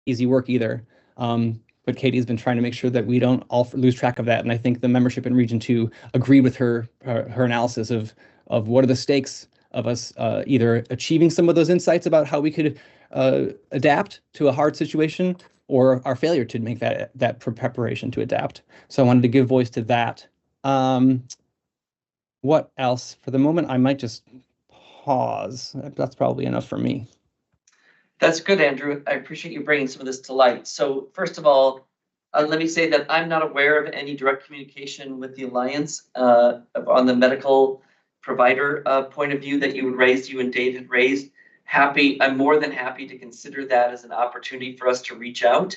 easy work either. But Katie's been trying to make sure that we don't all lose track of that. And I think the membership in Region 2 agreed with her analysis of what are the stakes of us either achieving some of those insights about how we could adapt to a hard situation, or our failure to make that preparation to adapt. So I wanted to give voice to that. What else? For the moment, I might just pause. That's probably enough for me. That's good, Andrew. I appreciate you bringing some of this to light. So first of all, let me say that I'm not aware of any direct communication with the Alliance on the medical provider point of view that you and Dave had raised. I'm more than happy to consider that as an opportunity for us to reach out.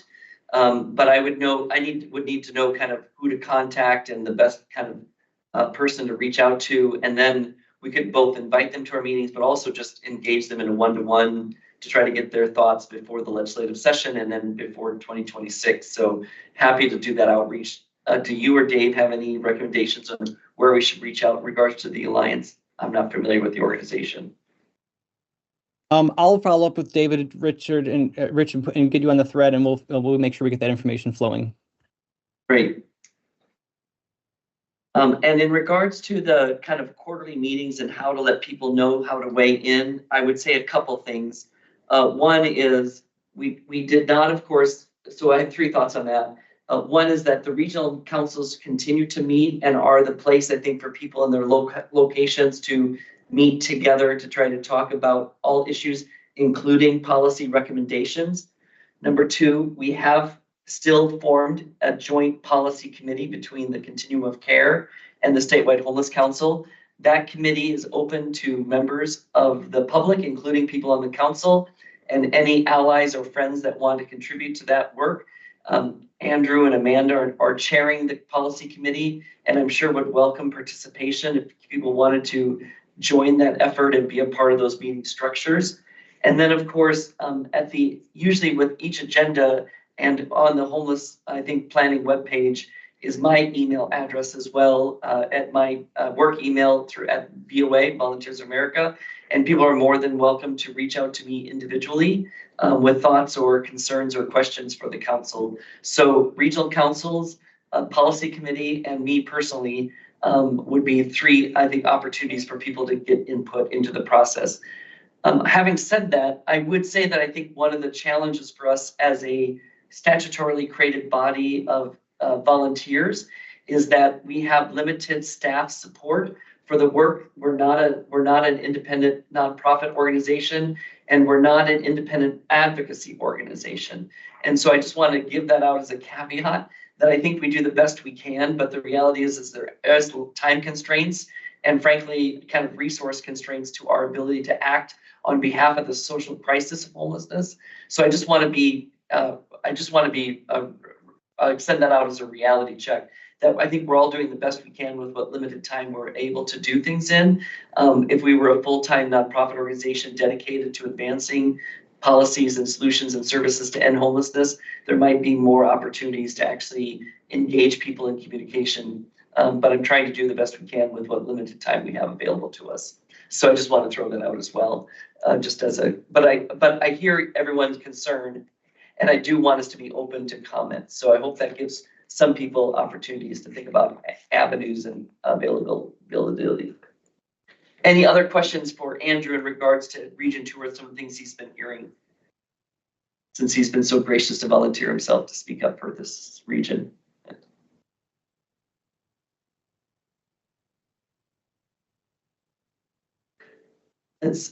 But I would need to know kind of who to contact and the best kind of person to reach out to, and then we could both invite them to our meetings, but also just engage them in a one-to-one to try to get their thoughts before the legislative session and then before 2026. So happy to do that outreach. Do you or Dave have any recommendations on where we should reach out in regards to the Alliance? I'm not familiar with the organization. I'll follow up with David, Richard, and Rich, and get you on the thread, and we'll make sure we get that information flowing. Great. And in regards to the kind of quarterly meetings and how to let people know how to weigh in, I would say a couple things. One is we did not, of course, so I have three thoughts on that. One is that the regional councils continue to meet and are the place, I think, for people in their locations to meet together to try to talk about all issues, including policy recommendations. Number two, we have still formed a joint policy committee between the Continuum of Care and the Statewide Homeless Council. That committee is open to members of the public, including people on the council, and any allies or friends that want to contribute to that work. Andrew and Amanda are chairing the policy committee, and I'm sure would welcome participation if people wanted to join that effort and be a part of those meeting structures. And then, of course, usually with each agenda and on the homeless, I think, planning webpage is my email address as well, at my work email at VOA, Volunteers of America. And people are more than welcome to reach out to me individually with thoughts or concerns or questions for the council. So regional councils, policy committee, and me personally would be three, I think, opportunities for people to get input into the process. Having said that, I would say that I think one of the challenges for us as a statutorily created body of volunteers is that we have limited staff support for the work. We're not an independent nonprofit organization, and we're not an independent advocacy organization. And so I just want to give that out as a caveat that I think we do the best we can, but the reality is there is time constraints and frankly kind of resource constraints to our ability to act on behalf of the social crisis of homelessness. So I just want to send that out as a reality check that I think we're all doing the best we can with what limited time we're able to do things in. If we were a full-time nonprofit organization dedicated to advancing policies and solutions and services to end homelessness, there might be more opportunities to actually engage people in communication. But I'm trying to do the best we can with what limited time we have available to us. So I just want to throw that out as well, but I hear everyone's concern, and I do want us to be open to comments. So I hope that gives some people opportunities to think about avenues and availability. Any other questions for Andrew in regards to Region 2 or some of the things he's been hearing, since he's been so gracious to volunteer himself to speak up for this region?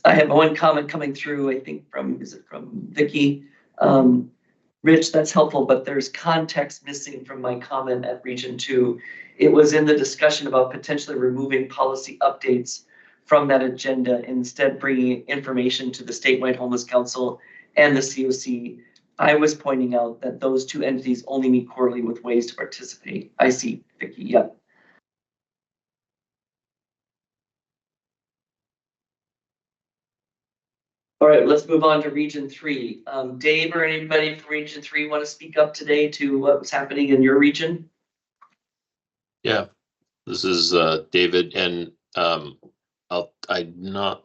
I have one comment coming through, I think from Vicky? Rich, that's helpful, but there's context missing from my comment at Region 2. It was in the discussion about potentially removing policy updates from that agenda, and instead bringing information to the Statewide Homeless Council and the COC. I was pointing out that those two entities only meet quarterly with ways to participate. I see, Vicky, yeah. All right, let's move on to Region 3. Dave or anybody from Region 3 want to speak up today to what's happening in your region? Yeah, this is David, and I'm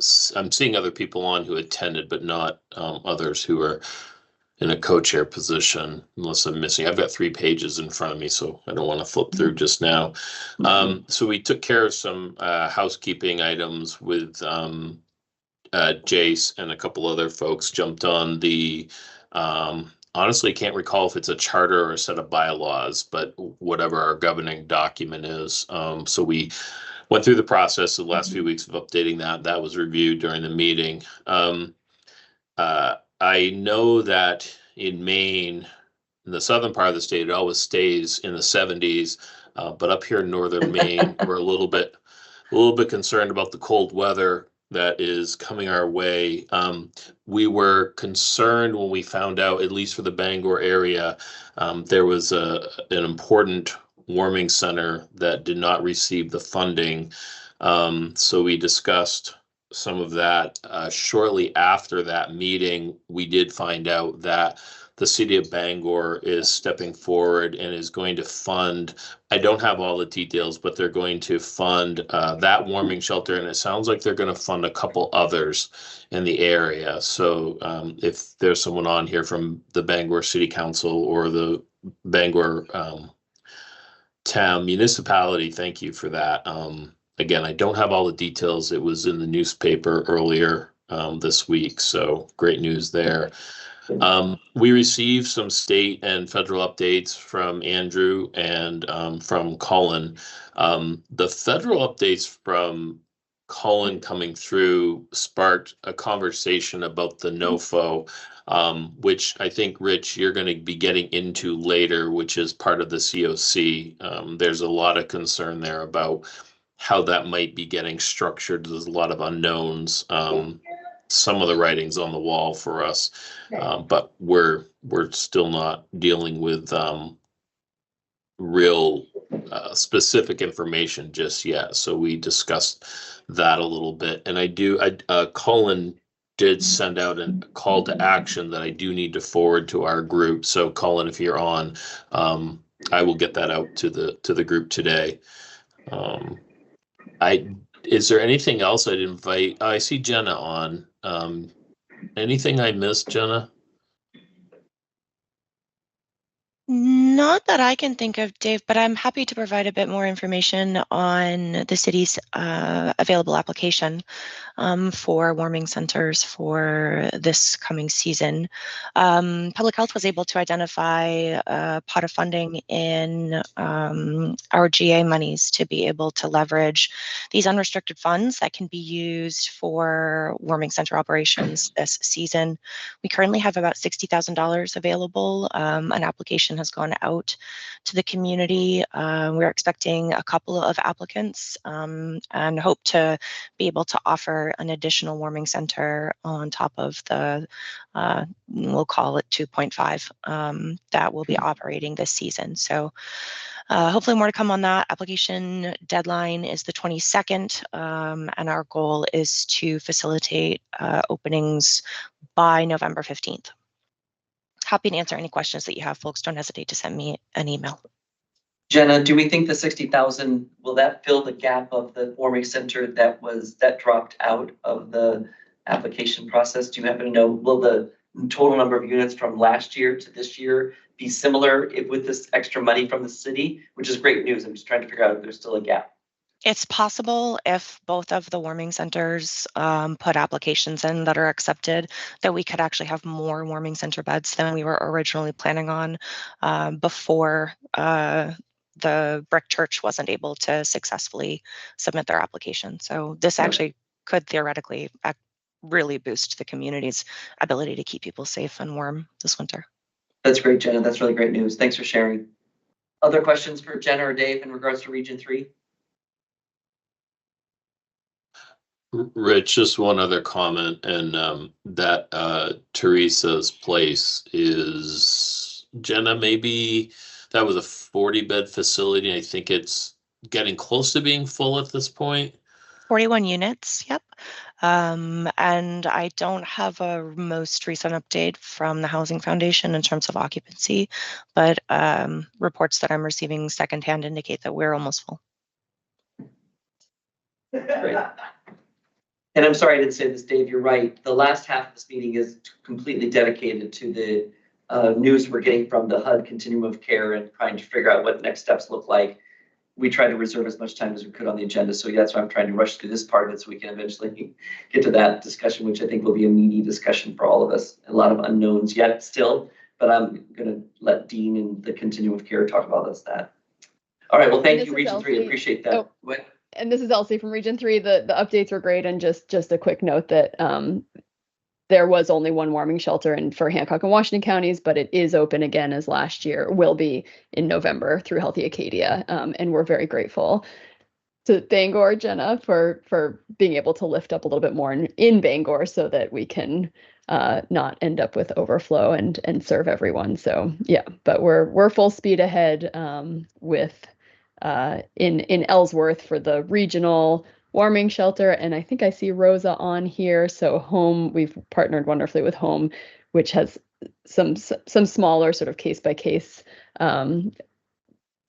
seeing other people on who attended, but not others who are in a co-chair position, unless I'm missing. I've got 3 pages in front of me, so I don't want to flip through just now. So we took care of some housekeeping items with Jace and a couple other folks jumped on the, honestly, can't recall if it's a charter or a set of bylaws, but whatever our governing document is. So we went through the process the last few weeks of updating that. That was reviewed during the meeting. I know that in Maine, in the southern part of the state, it always stays in the 70s. But up here in northern Maine, we're a little bit concerned about the cold weather that is coming our way. We were concerned when we found out, at least for the Bangor area, there was an important warming center that did not receive the funding. So we discussed some of that. Shortly after that meeting, we did find out that the city of Bangor is stepping forward and is going to fund, I don't have all the details, but they're going to fund that warming shelter. And it sounds like they're going to fund a couple others in the area. So if there's someone on here from the Bangor City Council or the Bangor town municipality, thank you for that. Again, I don't have all the details. It was in the newspaper earlier this week. So great news there. We received some state and federal updates from Andrew and from Colin. The federal updates from Colin coming through sparked a conversation about the NOFO, which I think, Rich, you're going to be getting into later, which is part of the COC. There's a lot of concern there about how that might be getting structured. There's a lot of unknowns. Some of the writing's on the wall for us, but we're still not dealing with real specific information just yet. So we discussed that a little bit, and Colin did send out a call to action that I do need to forward to our group. So Colin, if you're on, I will get that out to the group today. Is there anything else I'd invite? I see Jenna on. Anything I missed, Jenna? Not that I can think of, Dave, but I'm happy to provide a bit more information on the city's available application for warming centers for this coming season. Public Health was able to identify a pot of funding in our GA monies to be able to leverage these unrestricted funds that can be used for warming center operations this season. We currently have about $60,000 available. An application has gone out to the community. We're expecting a couple of applicants and hope to be able to offer an additional warming center on top of the, we'll call it 2.5 that will be operating this season. So hopefully more to come on that. Application deadline is the 22nd, and our goal is to facilitate openings by November 15th. Happy to answer any questions that you have, folks. Don't hesitate to send me an email. Jenna, do we think the 60,000, will that fill the gap of the warming center that dropped out of the application process? Do you happen to know, will the total number of units from last year to this year be similar with this extra money from the city? Which is great news. I'm just trying to figure out if there's still a gap. It's possible if both of the warming centers put applications in that are accepted, that we could actually have more warming center beds than we were originally planning on before the Brick Church wasn't able to successfully submit their application. So this actually could theoretically really boost the community's ability to keep people safe and warm this winter. That's great, Jenna. That's really great news. Thanks for sharing. Other questions for Jenna or Dave in regards to Region 3? Rich, just one other comment, and that Teresa's place is, Jenna, maybe that was a 40-bed facility. I think it's getting close to being full at this point. 41 units, yep. And I don't have a most recent update from the Housing Foundation in terms of occupancy, but reports that I'm receiving secondhand indicate that we're almost full. Great. And I'm sorry I didn't say this, Dave, you're right. The last half of this meeting is completely dedicated to the news we're getting from the HUD continuum of care and trying to figure out what next steps look like. We tried to reserve as much time as we could on the agenda. So that's why I'm trying to rush through this part of it so we can eventually get to that discussion, which I think will be a meaty discussion for all of us. A lot of unknowns yet still, but I'm going to let Dean and the continuum of care talk about that. All right. Well, thank you, Region 3. I appreciate that. Oh, and this is Elsie from Region 3. The updates were great. And just a quick note that there was only one warming shelter for Hancock and Washington counties, but it is open again as last year, will be in November through Healthy Acadia. And we're very grateful to Bangor, Jenna, for being able to lift up a little bit more in Bangor so that we can not end up with overflow and serve everyone. So yeah, but we're full speed ahead with in Ellsworth for the regional warming shelter. And I think I see Rosa on here. So Home, we've partnered wonderfully with Home, which has some smaller sort of case by case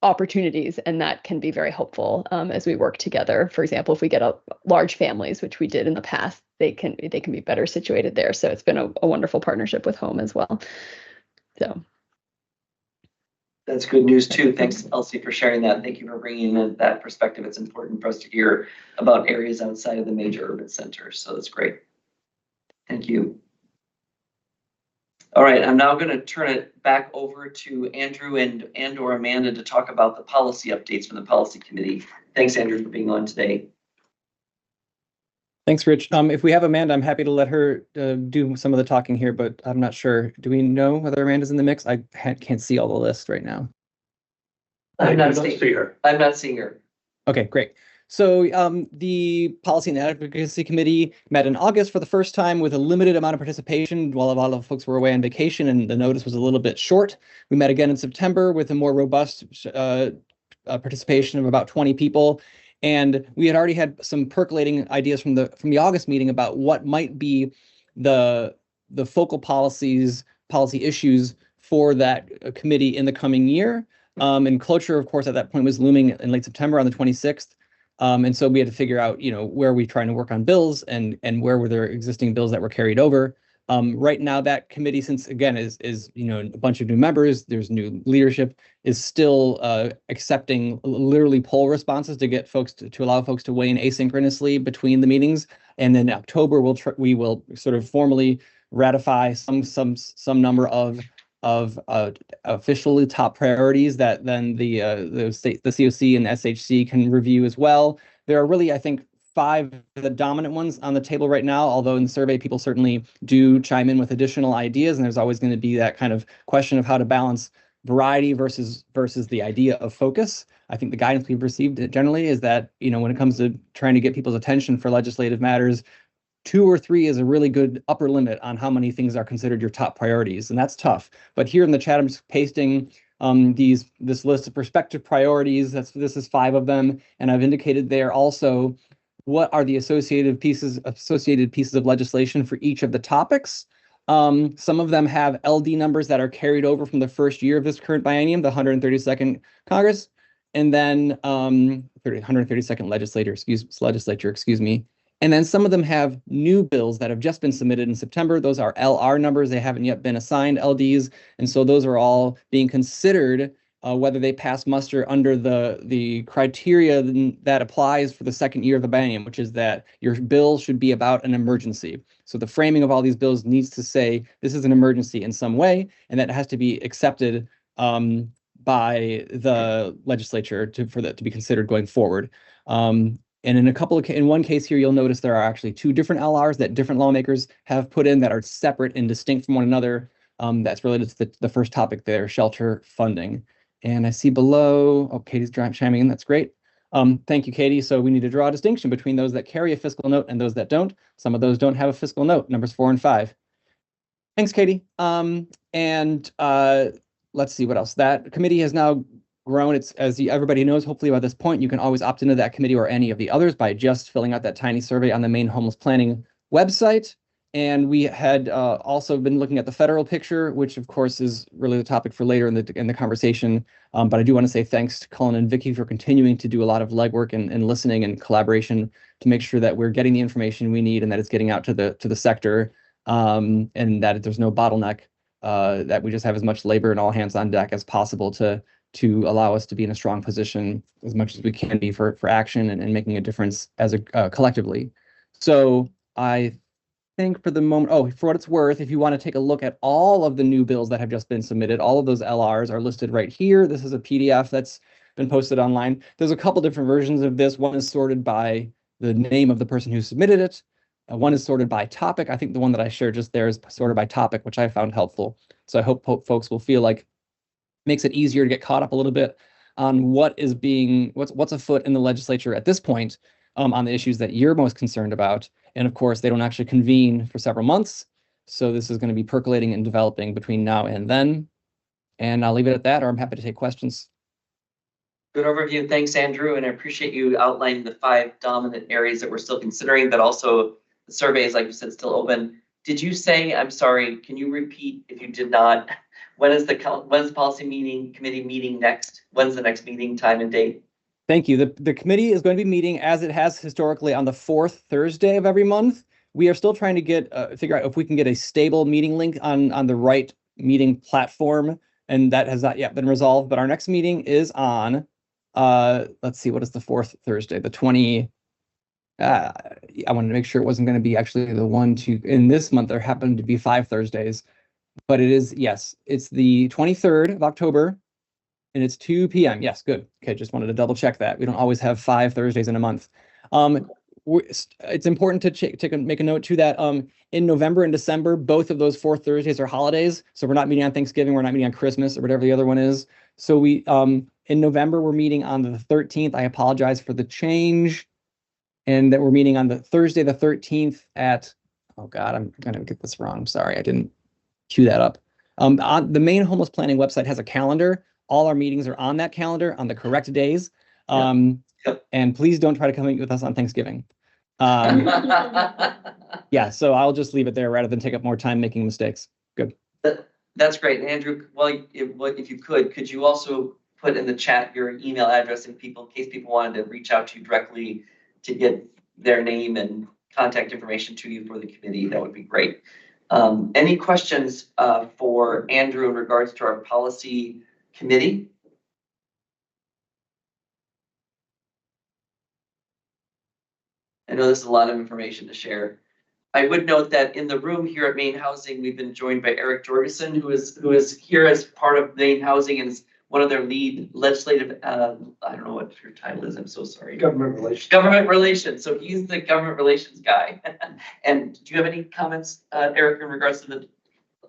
opportunities, and that can be very helpful as we work together. For example, if we get large families, which we did in the past, they can be better situated there. So it's been a wonderful partnership with Home as well. So that's good news too. Thanks, Elsie, for sharing that. Thank you for bringing in that perspective. It's important for us to hear about areas outside of the major urban centers. So that's great. Thank you. All right, I'm now going to turn it back over to Andrew and or Amanda to talk about the policy updates from the policy committee. Thanks, Andrew, for being on today. Thanks, Rich. If we have Amanda, I'm happy to let her do some of the talking here, but I'm not sure. Do we know whether Amanda's in the mix? I can't see all the list right now. I'm not seeing her. Okay, great. So the Policy and Advocacy Committee met in August for the first time with a limited amount of participation while a lot of folks were away on vacation and the notice was a little bit short. We met again in September with a more robust participation of about 20 people. And we had already had some percolating ideas from the August meeting about what might be the focal policy issues for that committee in the coming year. And cloture, of course, at that point was looming in late September on the 26th. And so we had to figure out, where are we trying to work on bills and where were there existing bills that were carried over. Right now, that committee, since again is a bunch of new members, there's new leadership, is still accepting literally poll responses to get folks to allow folks to weigh in asynchronously between the meetings. And then in October, we will sort of formally ratify some number of officially top priorities that then the COC and SHC can review as well. There are really, I think, 5 of the dominant ones on the table right now, although in the survey, people certainly do chime in with additional ideas, and there's always going to be that kind of question of how to balance variety versus the idea of focus. I think the guidance we've received generally is that, when it comes to trying to get people's attention for legislative matters, 2 or 3 is a really good upper limit on how many things are considered your top priorities, and that's tough. But here in the chat, I'm just pasting this list of prospective priorities. This is 5 of them, and I've indicated there also what are the associated pieces of legislation for each of the topics. Some of them have LD numbers that are carried over from the first year of this current biennium, the 132nd Congress, and then 132nd legislature, excuse me. And then some of them have new bills that have just been submitted in September. Those are LR numbers. They haven't yet been assigned LDs. And so those are all being considered whether they pass muster under the criteria that applies for the second year of the biennium, which is that your bill should be about an emergency. So the framing of all these bills needs to say this is an emergency in some way, and that has to be accepted by the legislature for that to be considered going forward. And in one case here, you'll notice there are actually 2 different LRs that different lawmakers have put in that are separate and distinct from one another. That's related to the first topic there, shelter funding. And I see below, Katie's chiming in, that's great. Thank you, Katie. So we need to draw a distinction between those that carry a fiscal note and those that don't. Some of those don't have a fiscal note, numbers 4 and 5. Thanks, Katie. Let's see what else. That committee has now grown. It's, as everybody knows, hopefully by this point, you can always opt into that committee or any of the others by just filling out that tiny survey on the main homeless planning website. And we had also been looking at the federal picture, which of course is really the topic for later in the conversation. But I do want to say thanks to Colin and Vicky for continuing to do a lot of legwork and listening and collaboration to make sure that we're getting the information we need and that it's getting out to the sector, and that there's no bottleneck. that we just have as much labor and all hands on deck as possible to allow us to be in a strong position as much as we can be for action and making a difference as a collectively. So I think for the moment, oh, for what it's worth, if you want to take a look at all of the new bills that have just been submitted, all of those LRs are listed right here. This is a PDF that's been posted online. There's a couple different versions of this. One is sorted by the name of the person who submitted it. One is sorted by topic. I think the one that I shared just there is sorted by topic, which I found helpful. So I hope folks will feel like makes it easier to get caught up a little bit on what's afoot in the legislature at this point on the issues that you're most concerned about. And of course, they don't actually convene for several months. So this is going to be percolating and developing between now and then. And I'll leave it at that, or I'm happy to take questions. Good overview. Thanks, Andrew. And I appreciate you outlining the 5 dominant areas that we're still considering, but also the survey is, like you said, still open. Did you say, I'm sorry, can you repeat if you did not, when's the policy committee meeting next? When's the next meeting time and date? Thank you. The committee is going to be meeting as it has historically on the 4th Thursday of every month. We are still trying to figure out if we can get a stable meeting link on the right meeting platform, and that has not yet been resolved. But our next meeting is on, let's see, what is the 4th Thursday? The 20. I wanted to make sure it wasn't going to be actually the 1, 2. In this month, there happened to be 5 Thursdays, but it is, yes, it's the 23rd of October. And it's 2 p.m. Yes, good. Okay, just wanted to double check that. We don't always have 5 Thursdays in a month. It's important to make a note to that. In November and December, both of those 4 Thursdays are holidays. So we're not meeting on Thanksgiving. We're not meeting on Christmas or whatever the other one is. So we in November, we're meeting on the 13th. I apologize for the change. And that we're meeting on the Thursday, the 13th at, oh God, I'm going to get this wrong. I'm sorry, I didn't cue that up. On the main homeless planning website has a calendar. All our meetings are on that calendar on the correct days. And please don't try to come meet with us on Thanksgiving. Yeah, so I'll just leave it there rather than take up more time making mistakes. Good. That's great. Andrew, well, if you could you also put in the chat your email address in case people wanted to reach out to you directly to get their name and contact information to you for the committee? That would be great. Any questions for Andrew in regards to our policy committee? I know this is a lot of information to share. I would note that in the room here at Maine Housing, we've been joined by Eric Jorgensen, who is here as part of Maine Housing and is one of their lead legislative, I don't know what your title is, I'm so sorry. Government relations. Government relations. So he's the government relations guy. And do you have any comments, Eric, in regards to the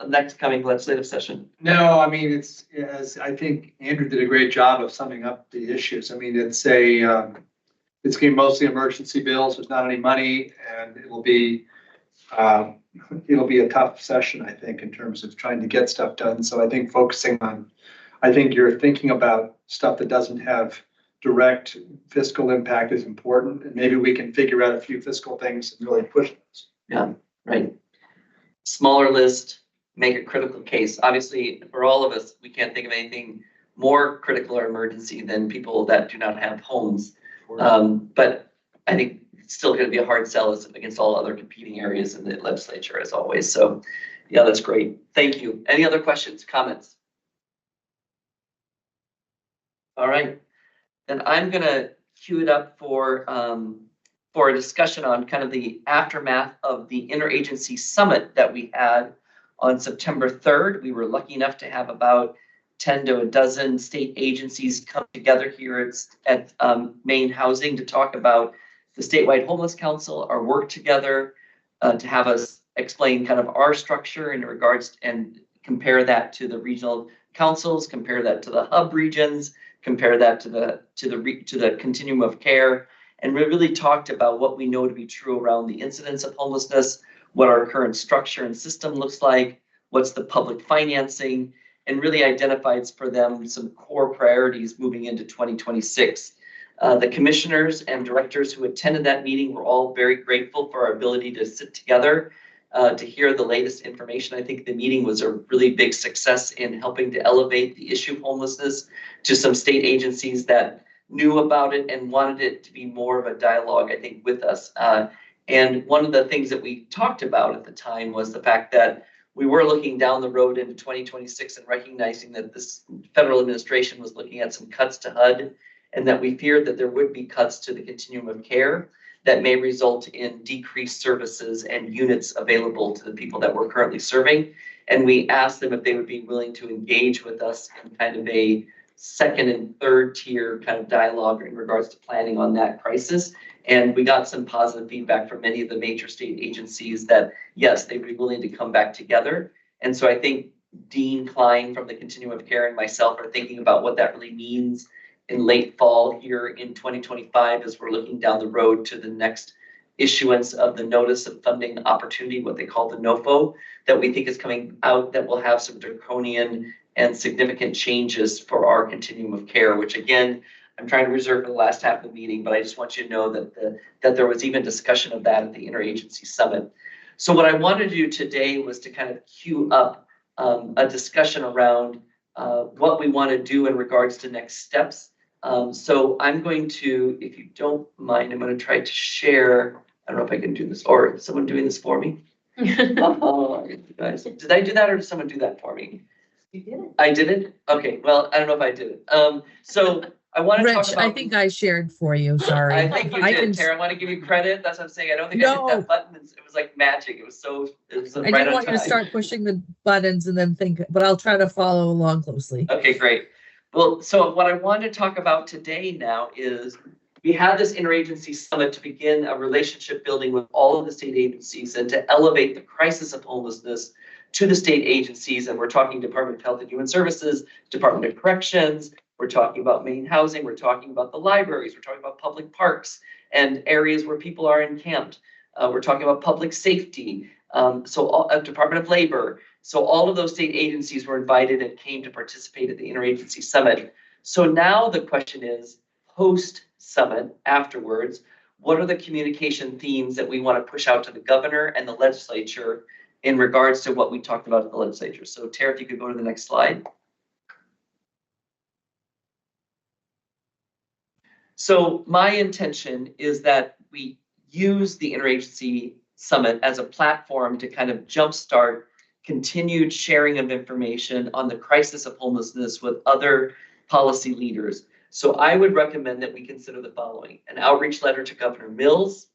next coming legislative session? No, I mean, it's, as I think Andrew did a great job of summing up the issues. I mean, it's going to be mostly emergency bills. There's not any money, and it'll be a tough session, I think, in terms of trying to get stuff done. So I think focusing on, I think you're thinking about stuff that doesn't have direct fiscal impact is important, and maybe we can figure out a few fiscal things and really push those. Yeah, right. Smaller list, make a critical case. Obviously, for all of us, we can't think of anything more critical or emergency than people that do not have homes. But I think it's still going to be a hard sell against all other competing areas in the legislature, as always. So, yeah, that's great. Thank you. Any other questions, comments? All right, then I'm going to queue it up for a discussion on kind of the aftermath of the interagency summit that we had on September 3rd. We were lucky enough to have about 10 to a dozen state agencies come together here at Maine Housing to talk about the Statewide Homeless Council, our work together, to have us explain kind of our structure in regards and compare that to the regional councils, compare that to the hub regions, compare that to the continuum of care, and we really talked about what we know to be true around the incidence of homelessness, what our current structure and system looks like, what's the public financing, and really identified for them some core priorities moving into 2026. The commissioners and directors who attended that meeting were all very grateful for our ability to sit together to hear the latest information. I think the meeting was a really big success in helping to elevate the issue of homelessness to some state agencies that knew about it and wanted it to be more of a dialogue, I think, with us. And one of the things that we talked about at the time was the fact that we were looking down the road into 2026 and recognizing that this federal administration was looking at some cuts to HUD, and that we feared that there would be cuts to the continuum of care that may result in decreased services and units available to the people that we're currently serving. And we asked them if they would be willing to engage with us in kind of a second and third tier kind of dialogue in regards to planning on that crisis. And we got some positive feedback from many of the major state agencies that, yes, they'd be willing to come back together. And so I think Dean Klein from the Continuum of Care and myself are thinking about what that really means in late fall here in 2025 as we're looking down the road to the next issuance of the Notice of Funding Opportunity, what they call the NOFO, that we think is coming out that will have some draconian and significant changes for our continuum of care, which again, I'm trying to reserve for the last half of the meeting, but I just want you to know that there was even discussion of that at the Interagency Summit. So what I wanted to do today was to kind of queue up a discussion around what we want to do in regards to next steps. So I'm going to, if you don't mind, I'm going to try to share. I don't know if I can do this, or is someone doing this for me? Oh, guys, did I do that or did someone do that for me? You did it. I did it? Okay, well, I don't know if I did it. So I want to talk Rich, about. I think I shared for you, sorry. I think you did, Tara. I want to give you credit. That's what I'm saying. I don't think I hit that button. It was like magic. It was I right didn't on want you to time. start pushing the buttons and then think, but I'll try to follow along closely. Okay, great. Well, so what I want to talk about today now is we had this interagency summit to begin a relationship building with all of the state agencies and to elevate the crisis of homelessness to the state agencies. And we're talking Department of Health and Human Services, Department of Corrections, we're talking about Maine Housing, we're talking about the libraries, we're talking about public parks and areas where people are encamped. We're talking about public safety, Department of Labor. So all of those state agencies were invited and came to participate at the Interagency Summit. So now the question is, post-summit, afterwards, what are the communication themes that we want to push out to the governor and the legislature in regards to what we talked about at the legislature? So Tara, if you could go to the next slide. So my intention is that we use the Interagency Summit as a platform to kind of jumpstart continued sharing of information on the crisis of homelessness with other policy leaders. So I would recommend that we consider the following: an outreach letter to Governor Mills,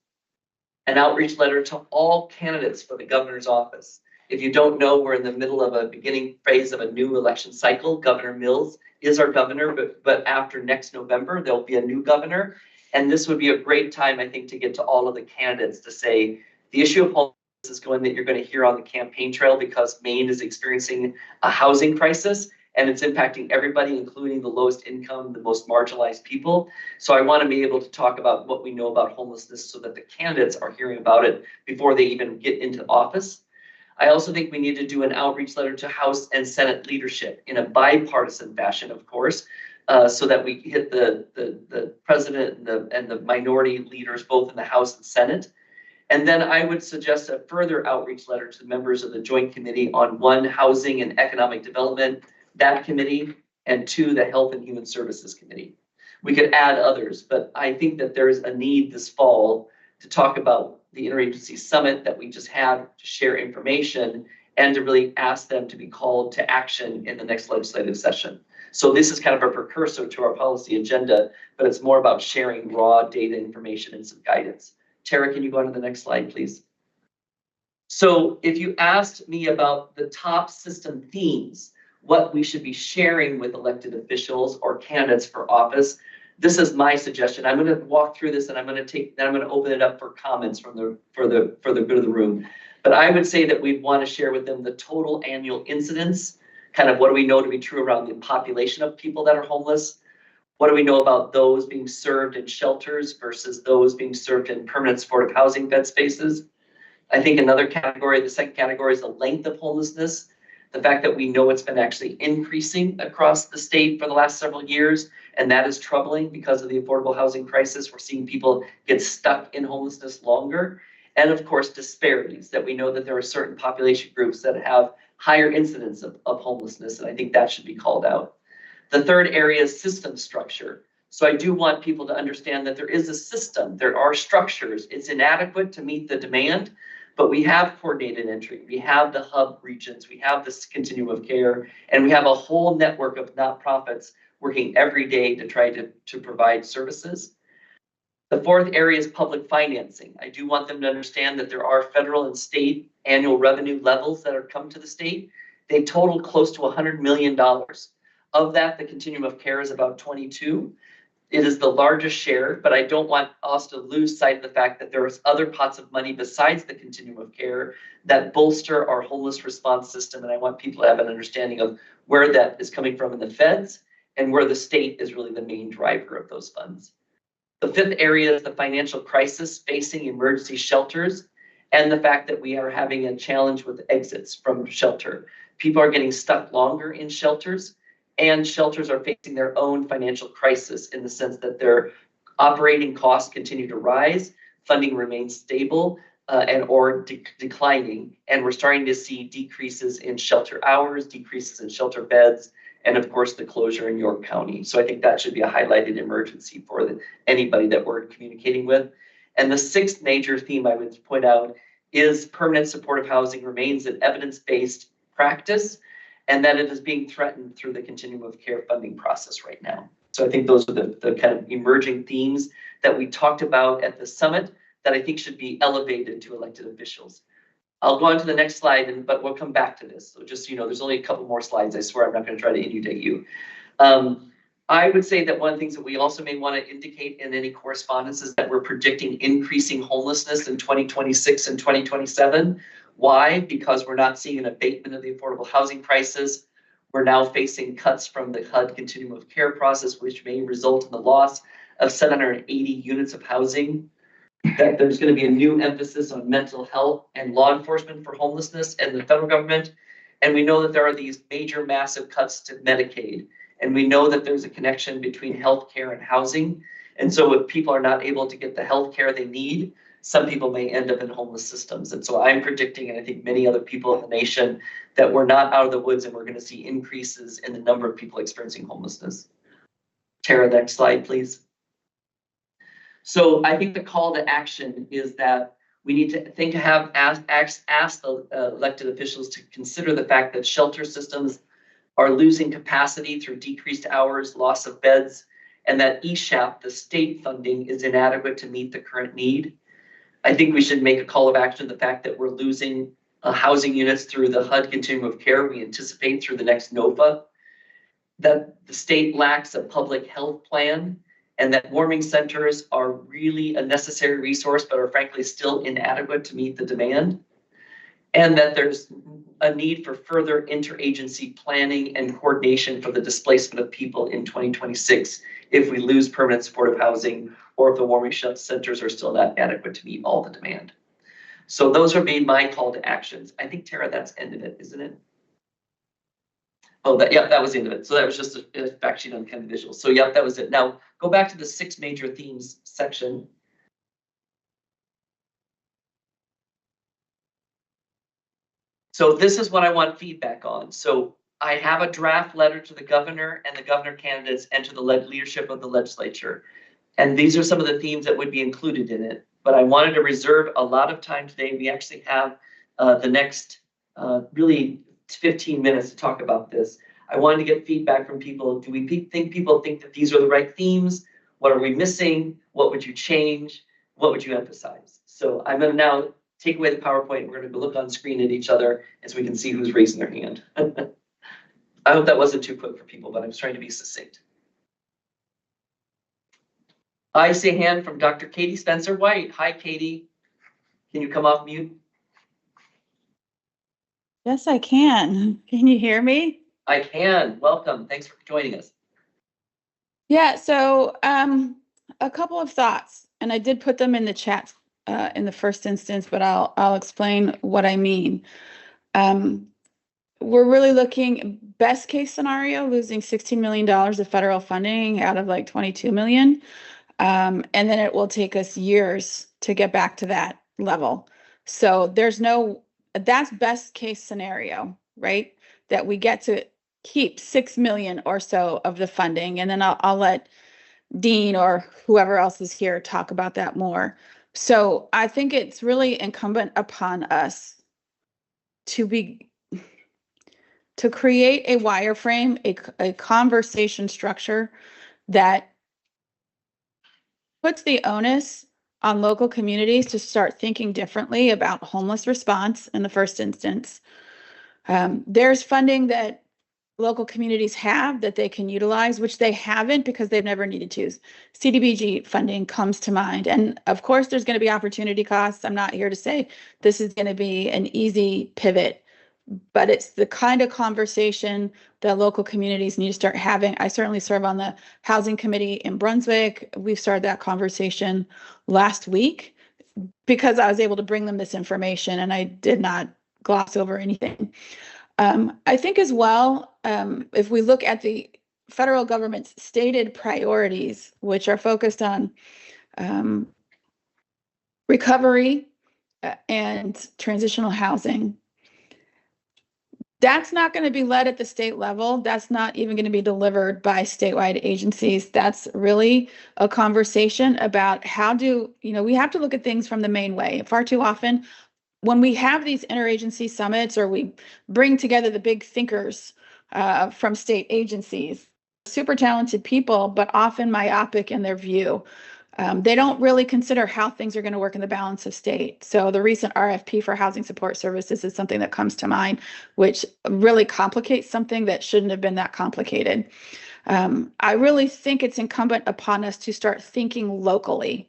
an outreach letter to all candidates for the governor's office. If you don't know, we're in the middle of a beginning phase of a new election cycle. Governor Mills is our governor, but after next November, there'll be a new governor. And this would be a great time, I think, to get to all of the candidates to say, the issue of homelessness is going that you're going to hear on the campaign trail because Maine is experiencing a housing crisis and it's impacting everybody, including the lowest income, the most marginalized people. So I want to be able to talk about what we know about homelessness so that the candidates are hearing about it before they even get into office. I also think we need to do an outreach letter to House and Senate leadership in a bipartisan fashion, of course, so that we hit the president and the minority leaders both in the House and Senate. And then I would suggest a further outreach letter to the members of the Joint Committee on 1, Housing and Economic Development, that committee, and 2, the Health and Human Services Committee. We could add others, but I think that there's a need this fall to talk about the Interagency Summit that we just had to share information and to really ask them to be called to action in the next legislative session. So this is kind of a precursor to our policy agenda, but it's more about sharing raw data information and some guidance. Tara, can you go on to the next slide, please? So if you asked me about the top system themes, what we should be sharing with elected officials or candidates for office, this is my suggestion. I'm going to walk through this and I'm going to open it up for comments for the good of the room. But I would say that we'd want to share with them the total annual incidence, kind of what do we know to be true around the population of people that are homeless? What do we know about those being served in shelters versus those being served in permanent supportive housing bed spaces? I think another category, the second category, is the length of homelessness. The fact that we know it's been actually increasing across the state for the last several years, and that is troubling because of the affordable housing crisis. We're seeing people get stuck in homelessness longer. And of course, disparities, that we know that there are certain population groups that have higher incidence of homelessness, and I think that should be called out. The third area is system structure. So I do want people to understand that there is a system, there are structures. It's inadequate to meet the demand, But we have coordinated entry, we have the hub regions, we have this continuum of care, and we have a whole network of nonprofits working every day to try to provide services. The fourth area is public financing. I do want them to understand that there are federal and state annual revenue levels that are come to the state. They total close to $100 million. Of that, the continuum of care is about 22. It is the largest share, but I don't want us to lose sight of the fact that there's other pots of money besides the continuum of care that bolster our homeless response system. And I want people to have an understanding of where that is coming from in the feds and where the state is really the main driver of those funds. The fifth area is the financial crisis facing emergency shelters and the fact that we are having a challenge with exits from shelter. People are getting stuck longer in shelters, and shelters are facing their own financial crisis in the sense that their operating costs continue to rise, funding remains stable or declining, and we're starting to see decreases in shelter hours, decreases in shelter beds, and of course the closure in York County. So I think that should be a highlighted emergency for anybody that we're communicating with. And the sixth major theme I would point out is permanent supportive housing remains an evidence-based practice, and that it is being threatened through the continuum of care funding process right now. So I think those are the kind of emerging themes that we talked about at the summit that I think should be elevated to elected officials. I'll go on to the next slide, but we'll come back to this. So just, there's only a couple more slides. I swear I'm not going to try to inundate you. I would say that one of the things that we also may want to indicate in any correspondence is that we're predicting increasing homelessness in 2026 and 2027. Why? Because we're not seeing an abatement of the affordable housing prices. We're now facing cuts from the HUD continuum of care process, which may result in the loss of 780 units of housing. That there's going to be a new emphasis on mental health and law enforcement for homelessness and the federal government. And we know that there are these major massive cuts to Medicaid. And we know that there's a connection between healthcare and housing. And so if people are not able to get the healthcare they need, some people may end up in homeless systems. And so I'm predicting, and I think many other people in the nation, that we're not out of the woods and we're going to see increases in the number of people experiencing homelessness. Tara, next slide, please. So I think the call to action is that we need to ask the elected officials to consider the fact that shelter systems are losing capacity through decreased hours, loss of beds, and that ESHAP, the state funding, is inadequate to meet the current need. I think we should make a call of action to the fact that we're losing housing units through the HUD continuum of care we anticipate through the next NOFA, that the state lacks a public health plan, and that warming centers are really a necessary resource, but are frankly still inadequate to meet the demand, and that there's a need for further interagency planning and coordination for the displacement of people in 2026 if we lose permanent supportive housing or if the warming centers are still not adequate to meet all the demand. So those are being my call to actions. I think, Tara, that's ended it, isn't it? Oh, that was the end of it. So that was just a fact sheet on kind of visuals. So that was it. Now go back to the 6 major themes section. So this is what I want feedback on. So I have a draft letter to the governor and the governor candidates and to the leadership of the legislature. And these are some of the themes that would be included in it. But I wanted to reserve a lot of time today. We actually have the next really 15 minutes to talk about this. I wanted to get feedback from people. Do we think people think that these are the right themes? What are we missing? What would you change? What would you emphasize? So I'm going to now take away the PowerPoint. We're going to look on screen at each other as we can see who's raising their hand. I hope that wasn't too quick for people, but I was trying to be succinct. I see a hand from Dr. Katie Spencer-White. Hi, Katie. Can you come off mute? Yes, I can. Can you hear me? I can. Welcome. Thanks for joining us. Yeah, so a couple of thoughts, and I did put them in the chat in the first instance, but I'll explain what I mean. We're really looking best case scenario, losing $16 million of federal funding out of like 22 million. And then it will take us years to get back to that level. So that's best case scenario, right? That we get to keep 6 million or so of the funding. And then I'll let Dean or whoever else is here talk about that more. So I think it's really incumbent upon us to create a wireframe, a conversation structure that puts the onus on local communities to start thinking differently about homeless response in the first instance. There's funding that local communities have that they can utilize, which they haven't because they've never needed to. CDBG funding comes to mind. And of course, there's going to be opportunity costs. I'm not here to say this is going to be an easy pivot, but it's the kind of conversation that local communities need to start having. I certainly serve on the housing committee in Brunswick. We've started that conversation last week because I was able to bring them this information and I did not gloss over anything. I think as well, if we look at the federal government's stated priorities, which are focused on recovery and transitional housing, that's not going to be led at the state level. That's not even going to be delivered by statewide agencies. That's really a conversation about how do, we have to look at things from the main way. Far too often, when we have these interagency summits or we bring together the big thinkers from state agencies, super talented people, but often myopic in their view. They don't really consider how things are going to work in the balance of state. So the recent RFP for housing support services is something that comes to mind, which really complicates something that shouldn't have been that complicated. I really think it's incumbent upon us to start thinking locally.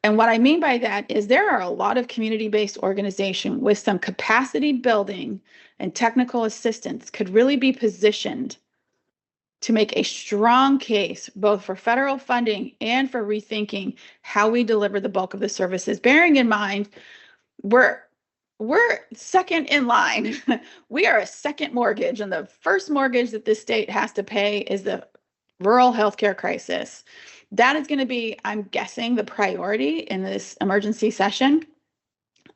And what I mean by that is there are a lot of community-based organizations with some capacity building and technical assistance could really be positioned to make a strong case both for federal funding and for rethinking how we deliver the bulk of the services, bearing in mind we're second in line. We are a second mortgage, and the first mortgage that this state has to pay is the rural healthcare crisis. That is going to be, I'm guessing, the priority in this emergency session.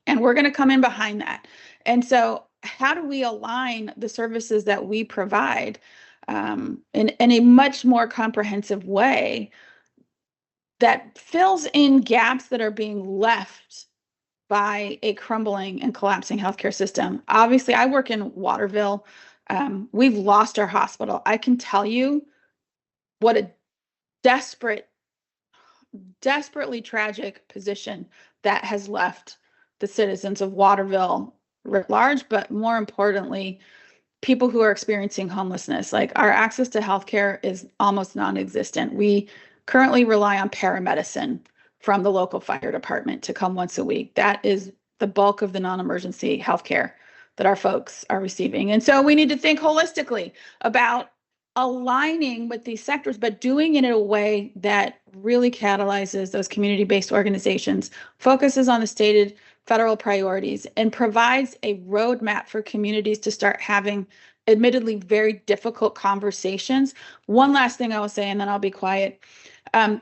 And we're going to come in behind that. And so how do we align the services that we provide in a much more comprehensive way that fills in gaps that are being left by a crumbling and collapsing healthcare system? Obviously, I work in Waterville. We've lost our hospital. I can tell you what a desperately tragic position that has left the citizens of Waterville writ large, but more importantly, people who are experiencing homelessness. Like, our access to healthcare is almost non-existent. We currently rely on paramedicine from the local fire department to come once a week. That is the bulk of the non-emergency healthcare that our folks are receiving. And so we need to think holistically about aligning with these sectors, but doing it in a way that really catalyzes those community-based organizations, focuses on the stated federal priorities, and provides a roadmap for communities to start having admittedly very difficult conversations. One last thing I will say, and then I'll be quiet.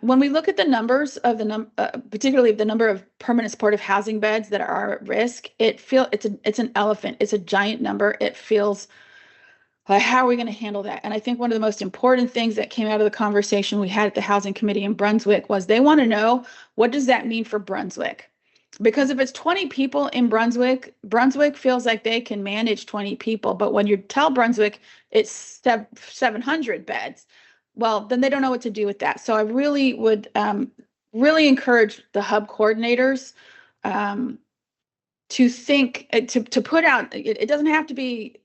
When we look at the numbers of particularly the number of permanent supportive housing beds that are at risk, it's an elephant. It's a giant number. It feels like, how are we going to handle that? And I think one of the most important things that came out of the conversation we had at the Housing Committee in Brunswick was they want to know, what does that mean for Brunswick? Because if it's 20 people in Brunswick, Brunswick feels like they can manage 20 people. But when you tell Brunswick it's 700 beds, well, then they don't know what to do with that. So I really would really encourage the hub coordinators to think, to put out, it doesn't have to be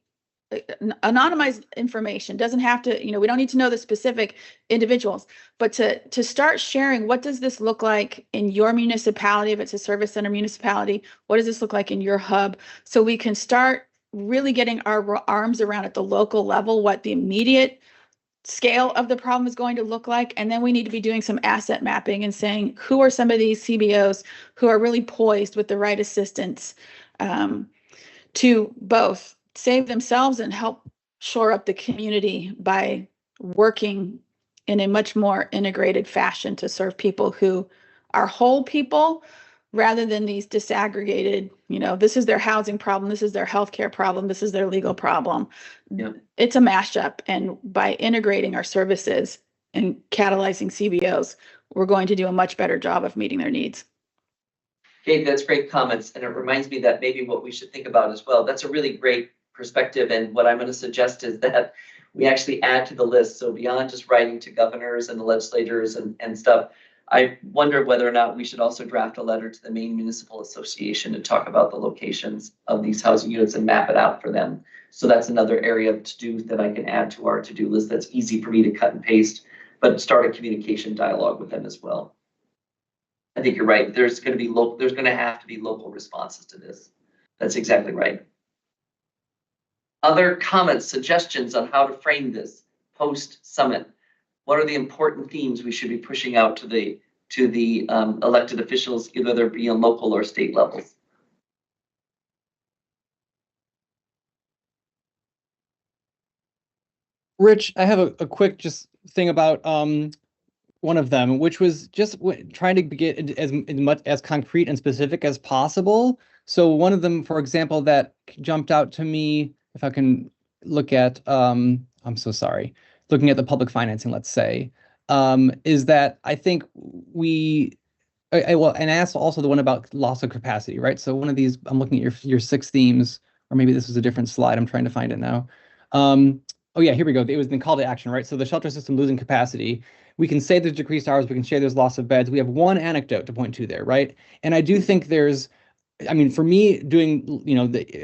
anonymized information, doesn't have to, we don't need to know the specific individuals, but to start sharing, what does this look like in your municipality? If it's a service center municipality, what does this look like in your hub? So we can start really getting our arms around at the local level what the immediate scale of the problem is going to look like. And then we need to be doing some asset mapping and saying, who are some of these CBOs who are really poised with the right assistance to both save themselves and help shore up the community by working in a much more integrated fashion to serve people who are whole people rather than these disaggregated, this is their housing problem, this is their healthcare problem, this is their legal problem. Yeah. It's a mashup. And by integrating our services and catalyzing CBOs, we're going to do a much better job of meeting their needs. Kate, that's great comments, and it reminds me that maybe what we should think about as well. That's a really great perspective, and what I'm going to suggest is that we actually add to the list. So beyond just writing to governors and the legislators and stuff, I wonder whether or not we should also draft a letter to the Maine Municipal Association to talk about the locations of these housing units and map it out for them. So that's another area of to-do that I can add to our to-do list. That's easy for me to cut and paste, but start a communication dialogue with them as well. I think you're right. There's going to have to be local responses to this. That's exactly right. Other comments, suggestions on how to frame this post-summit? What are the important themes we should be pushing out to the elected officials, either be on local or state levels? Rich, I have a quick just thing about one of them, which was just trying to get as concrete and specific as possible. So one of them, for example, that jumped out to me, if I can look at, I'm so sorry, looking at the public financing, let's say, is that I think well, and I asked also the one about loss of capacity, right? So one of these, I'm looking at your 6 themes, or maybe this was a different slide. I'm trying to find it now. Oh yeah, here we go. It was the call to action, right? So the shelter system losing capacity. We can say there's decreased hours. We can say there's loss of beds. We have one anecdote to point to there, right? And I do think there's, I mean, for me, doing,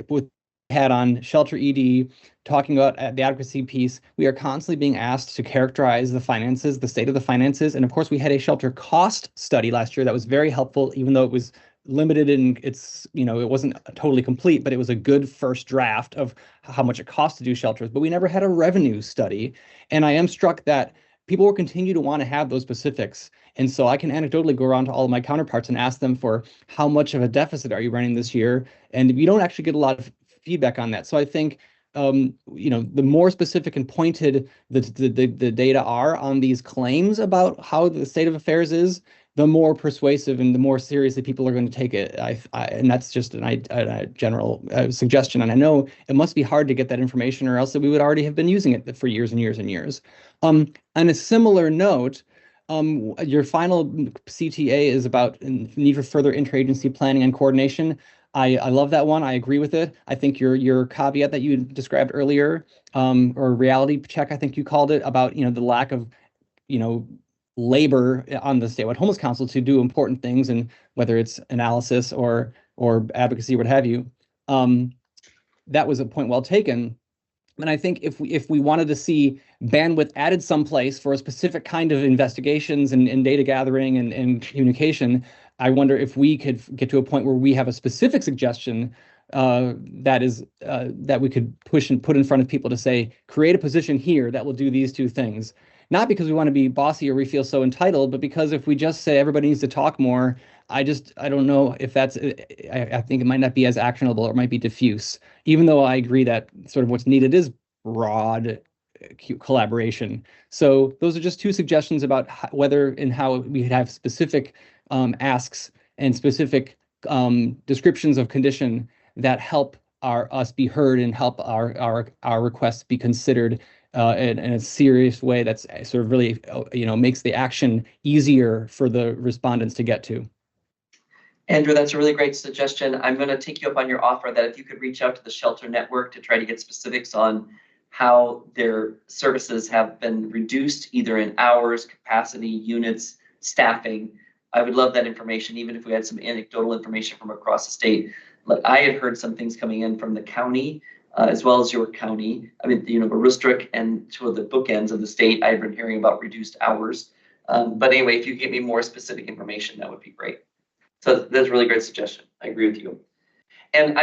with had on shelter ED, talking about the advocacy piece, we are constantly being asked to characterize the finances, the state of the finances. And of course, we had a shelter cost study last year that was very helpful, even though it was limited in its, it wasn't totally complete, but it was a good first draft of how much it costs to do shelters. But we never had a revenue study. And I am struck that people will continue to want to have those specifics. And so I can anecdotally go around to all of my counterparts and ask them for how much of a deficit are you running this year? And you don't actually get a lot of feedback on that. So I think, the more specific and pointed the data are on these claims about how the state of affairs is, the more persuasive and the more seriously people are going to take it. And that's just a general suggestion. And I know it must be hard to get that information, or else we would already have been using it for years and years and years. On a similar note, your final CTA is about need for further interagency planning and coordination. I love that one. I agree with it. I think your caveat that you described earlier, or reality check, I think you called it, about the lack of labor on the Statewide Homeless Council to do important things, and whether it's analysis or advocacy, what have you. That was a point well taken. And I think if we wanted to see bandwidth added someplace for a specific kind of investigations and data gathering and communication, I wonder if we could get to a point where we have a specific suggestion that we could push and put in front of people to say, create a position here that will do these 2 things. Not because we want to be bossy or we feel so entitled, but because if we just say everybody needs to talk more, I don't know if that's, I think it might not be as actionable, or it might be diffuse, even though I agree that sort of what's needed is broad collaboration. So those are just 2 suggestions about whether and how we could have specific asks and specific descriptions of condition that help us be heard and help our requests be considered in a serious way that's sort of really, makes the action easier for the respondents to get to. Andrew, that's a really great suggestion. I'm going to take you up on your offer that if you could reach out to the shelter network to try to get specifics on how their services have been reduced, either in hours, capacity, units, staffing. I would love that information, even if we had some anecdotal information from across the state. Like, I had heard some things coming in from the county, as well as your county. I mean, Aroostook and 2 of the bookends of the state, I've been hearing about reduced hours. But anyway, if you give me more specific information, that would be great. So that's a really great suggestion. I agree with you. And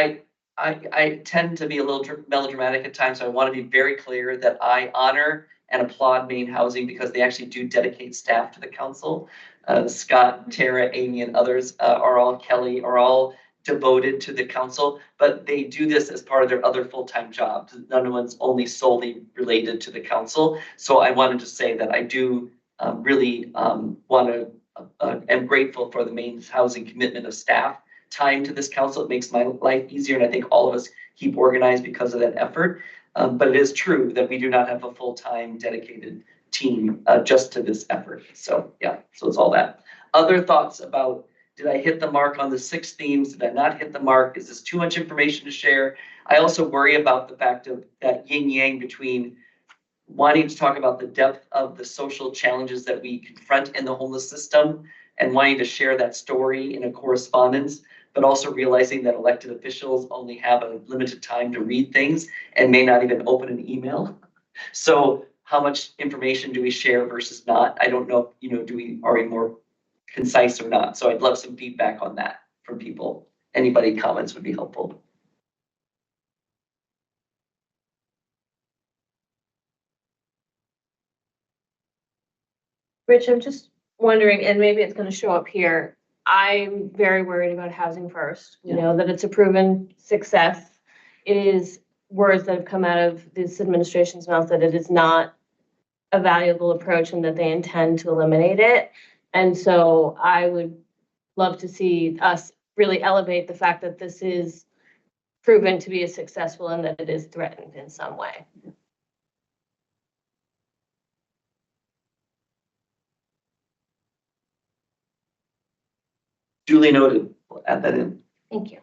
I tend to be a little melodramatic at times, so I want to be very clear that I honor and applaud Maine Housing because they actually do dedicate staff to the council. Scott, Tara, Amy, and others Kelly are all devoted to the council, but they do this as part of their other full-time jobs. None of one's only solely related to the council. So I wanted to say that I do really am grateful for the Maine Housing commitment of staff time to this council. It makes my life easier, and I think all of us keep organized because of that effort. But it is true that we do not have a full-time dedicated team just to this effort. So yeah, so it's all that. Other thoughts about Did I hit the mark on the 6 themes? Did I not hit the mark? Is this too much information to share? I also worry about the fact of that yin yang between wanting to talk about the depth of the social challenges that we confront in the homeless system and wanting to share that story in a correspondence, but also realizing that elected officials only have a limited time to read things and may not even open an email. So how much information do we share versus not? I don't know, are we more concise or not? So I'd love some feedback on that from people. Anybody comments would be helpful. Rich, I'm just wondering, and maybe it's gonna show up here. I'm very worried about housing first. We know that it's a proven success. It is words that have come out of this administration's mouth that it is not a valuable approach and that they intend to eliminate it. And so I would love to see us really elevate the fact that this is proven to be a successful and that it is threatened in some way. Duly noted. We'll add that in. Thank you.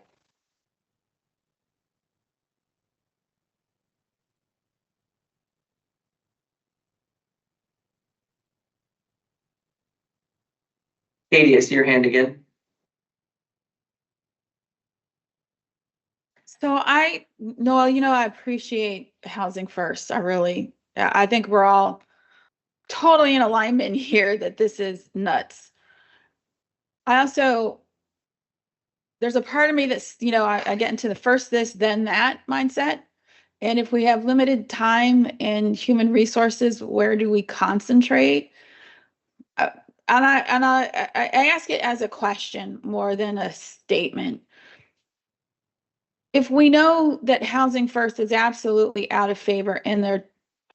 Katie, I see your hand again. So Noel, I appreciate housing first. I think we're all totally in alignment here that this is nuts. There's a part of me that's, I get into the first this, then that mindset. And if we have limited time and human resources, where do we concentrate? And I ask it as a question more than a statement. If we know that housing first is absolutely out of favor and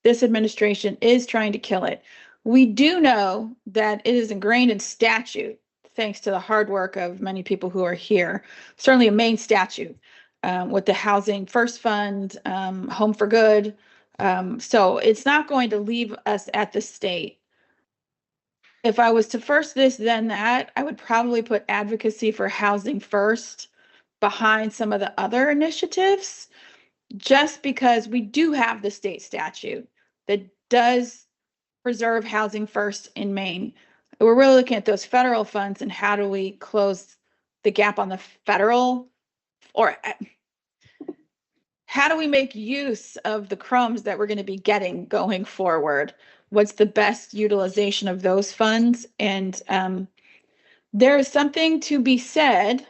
this administration is trying to kill it, we do know that it is ingrained in statute, thanks to the hard work of many people who are here, certainly a main statute with the Housing First Fund, Home for Good. So it's not going to leave us at the state. If I was to first this, then that, I would probably put advocacy for housing first behind some of the other initiatives, just because we do have the state statute that does preserve housing first in Maine. We're really looking at those federal funds and how do we close the gap on the federal, or how do we make use of the crumbs that we're going to be getting going forward? What's the best utilization of those funds? And there is something to be said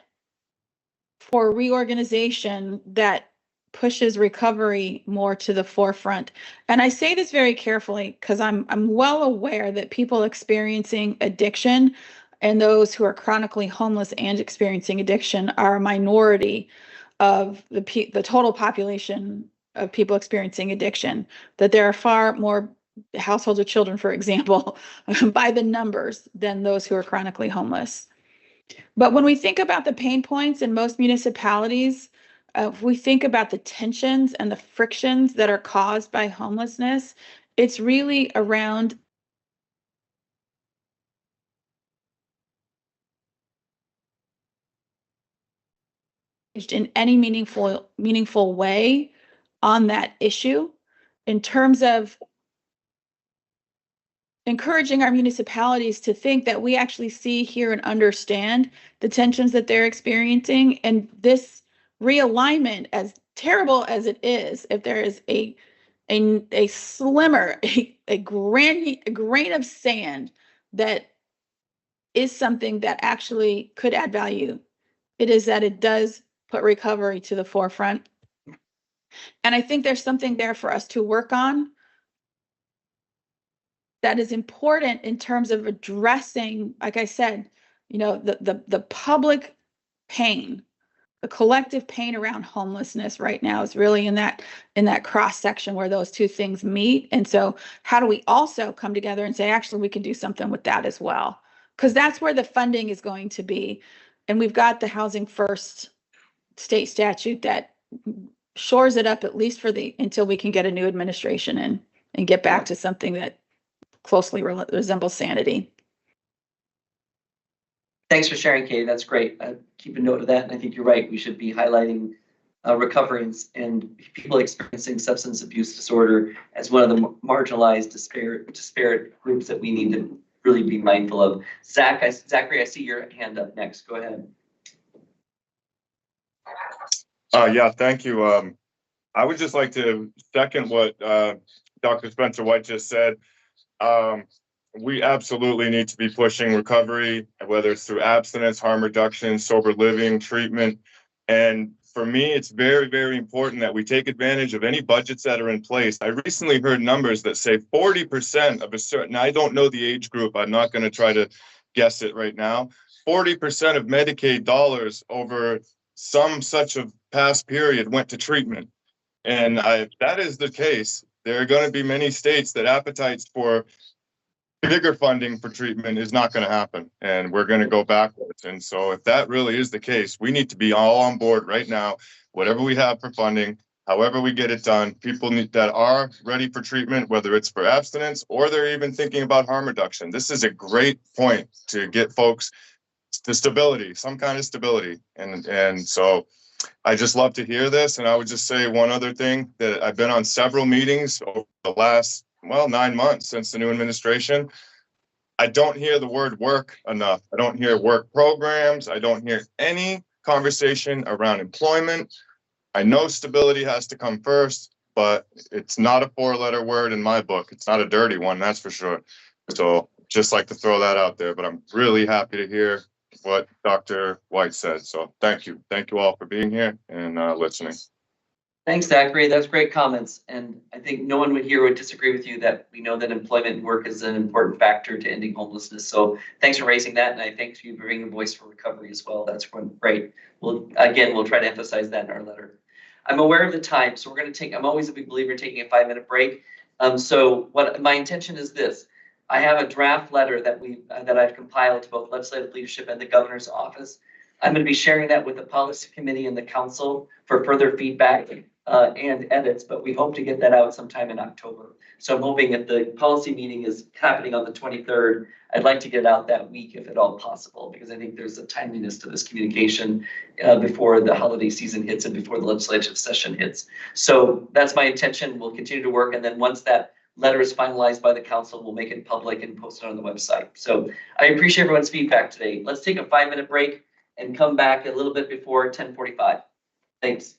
for reorganization that pushes recovery more to the forefront. And I say this very carefully because I'm well aware that people experiencing addiction and those who are chronically homeless and experiencing addiction are a minority of the total population of people experiencing addiction, that there are far more households with children, for example, by the numbers than those who are chronically homeless. But when we think about the pain points in most municipalities, if we think about the tensions and the frictions that are caused by homelessness, it's really around in any meaningful way on that issue in terms of encouraging our municipalities to think that we actually see, hear, and understand the tensions that they're experiencing. And this realignment, as terrible as it is, if there is a slimmer, a grain of sand that is something that actually could add value, it is that it does put recovery to the forefront. And I think there's something there for us to work on that is important in terms of addressing, like I said, the public pain, the collective pain around homelessness right now is really in that cross section where those two things meet. And so how do we also come together and say, actually, we can do something with that as well? Because that's where the funding is going to be. And we've got the Housing First state statute that shores it up, at least until we can get a new administration in and get back to something that closely resembles sanity. Thanks for sharing, Katie. That's great. Keep a note of that. And I think you're right. We should be highlighting recoveries and people experiencing substance abuse disorder as one of the marginalized, disparate groups that we need to really be mindful of. Zachary, I see your hand up next. Go ahead. Yeah, thank you. I would just like to second what Dr. Spencer White just said. We absolutely need to be pushing recovery, whether it's through abstinence, harm reduction, sober living, treatment. And for me, it's very, very important that we take advantage of any budgets that are in place. I recently heard numbers that say 40% of a certain, I don't know the age group, I'm not going to try to guess it right now. 40% of Medicaid dollars over some such a past period went to treatment. And if that is the case, there are going to be many states that appetites for bigger funding for treatment is not going to happen, and we're going to go backwards. And so if that really is the case, we need to be all on board right now, whatever we have for funding, however we get it done. People that are ready for treatment, whether it's for abstinence or they're even thinking about harm reduction. This is a great point to get folks to stability, some kind of stability. And so I just love to hear this. And I would just say one other thing, that I've been on several meetings over the last 9 months since the new administration. I don't hear the word work enough. I don't hear work programs. I don't hear any conversation around employment. I know stability has to come first, but it's not a 4-letter word in my book. It's not a dirty one, that's for sure. So just like to throw that out there, but I'm really happy to hear what Dr. White said. So thank you. Thank you all for being here and listening. Thanks, Zachary. That's great comments. And I think no one here would disagree with you that we know that employment and work is an important factor to ending homelessness. So thanks for raising that. And I thank you for bringing a voice for recovery as well. That's great. We'll try to emphasize that in our letter. I'm aware of the time, so we're going to take, I'm always a big believer in taking a 5-minute break. So what my intention is this. I have a draft letter that I've compiled to both legislative leadership and the governor's office. I'm going to be sharing that with the policy committee and the council for further feedback and edits, but we hope to get that out sometime in October. So I'm hoping if the policy meeting is happening on the 23rd, I'd like to get it out that week if at all possible, because I think there's a timeliness to this communication before the holiday season hits and before the legislative session hits. So that's my intention. We'll continue to work, and then once that letter is finalized by the council, we'll make it public and post it on the website. So I appreciate everyone's feedback today. Let's take a 5-minute break and come back a little bit before 10:45. Thanks.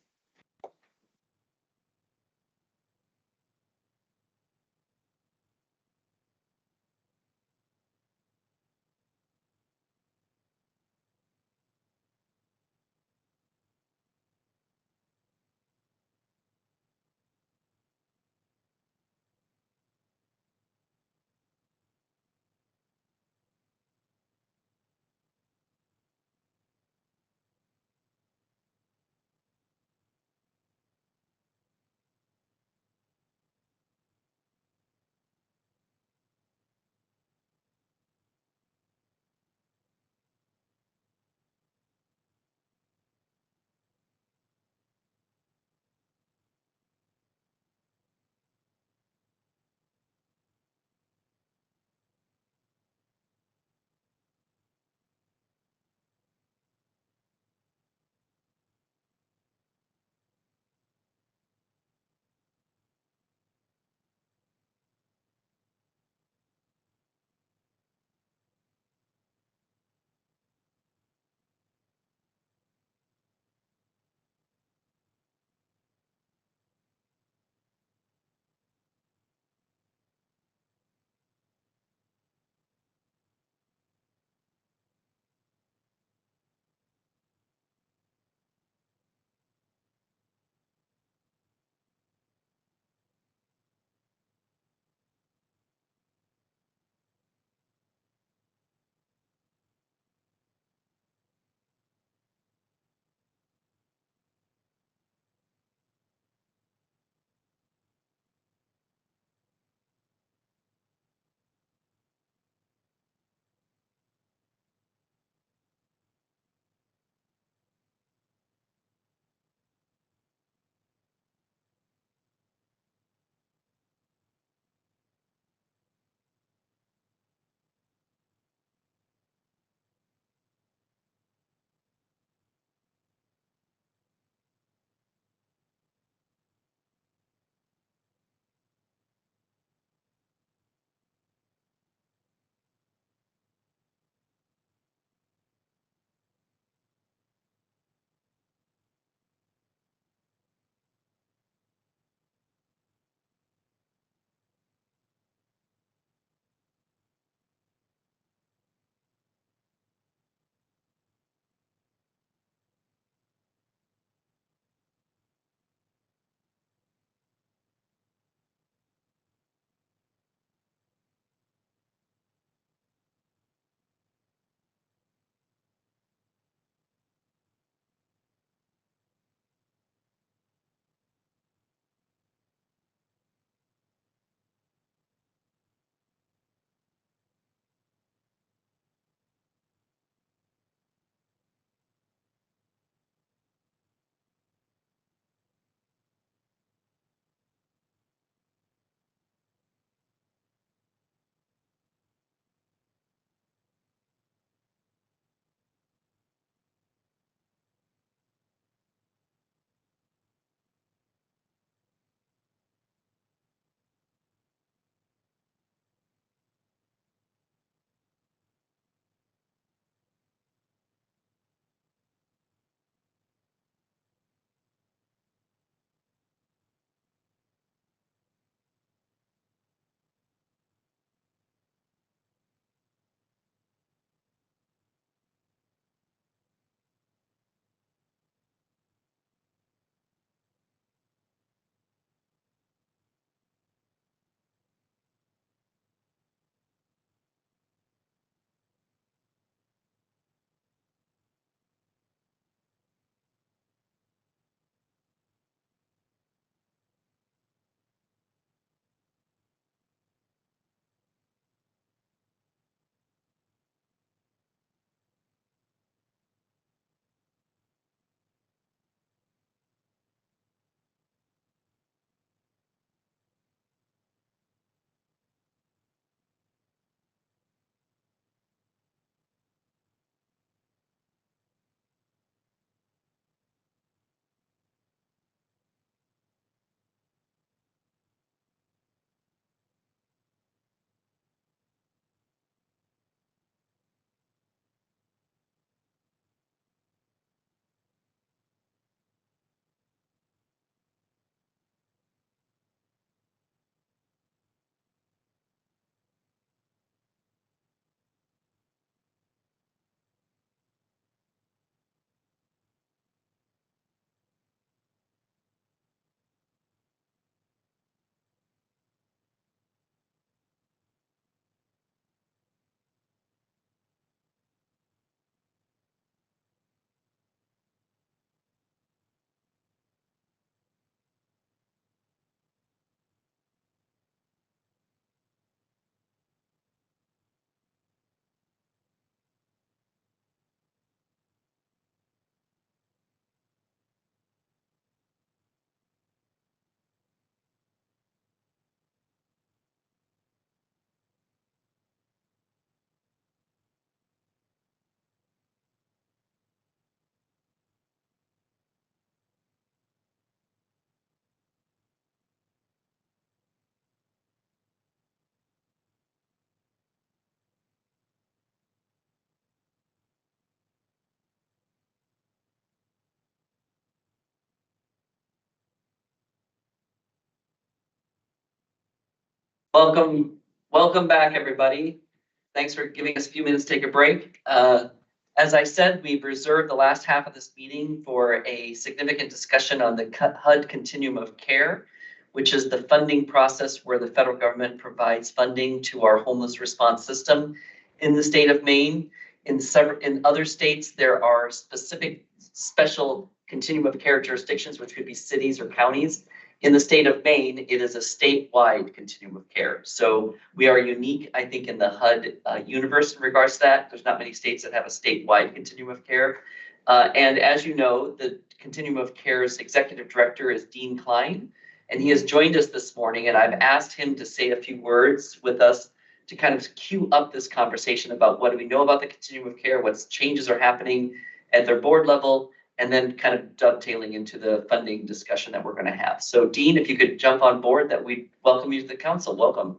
Welcome back, everybody. Thanks for giving us a few minutes to take a break. As I said, we've reserved the last half of this meeting for a significant discussion on the HUD Continuum of Care, which is the funding process where the federal government provides funding to our homeless response system in the state of Maine. In other states, there are special continuum of care jurisdictions, which could be cities or counties. In the state of Maine, it is a statewide continuum of care. So we are unique, I think, in the HUD universe in regards to that. There's not many states that have a statewide continuum of care. And as you know, the continuum of care's executive director is Dean Klein, and he has joined us this morning, and I've asked him to say a few words with us to kind of cue up this conversation about what do we know about the continuum of care, what changes are happening at their board level, and then kind of dovetailing into the funding discussion that we're going to have. So Dean, if you could jump on board, that we'd welcome you to the council. Welcome.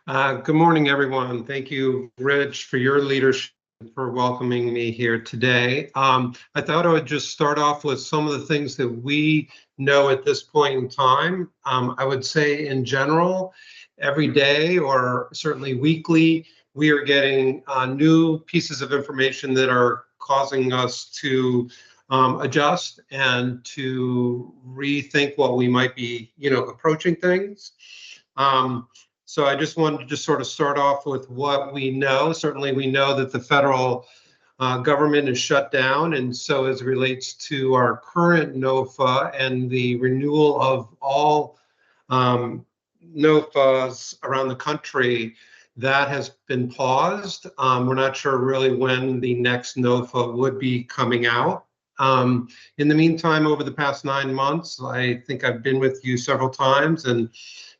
Good morning, everyone. Thank you, Rich, for your leadership, for welcoming me here today. I thought I would just start off with some of the things that we know at this point in time. I would say in general, every day or certainly weekly, we are getting new pieces of information that are causing us to adjust and to rethink what we might be, approaching things. So I just wanted to just sort of start off with what we know. Certainly we know that the federal government is shut down. And so as it relates to our current NOFA and the renewal of all NOFAs around the country, that has been paused. We're not sure really when the next NOFA would be coming out. In the meantime, over the past 9 months, I think I've been with you several times, and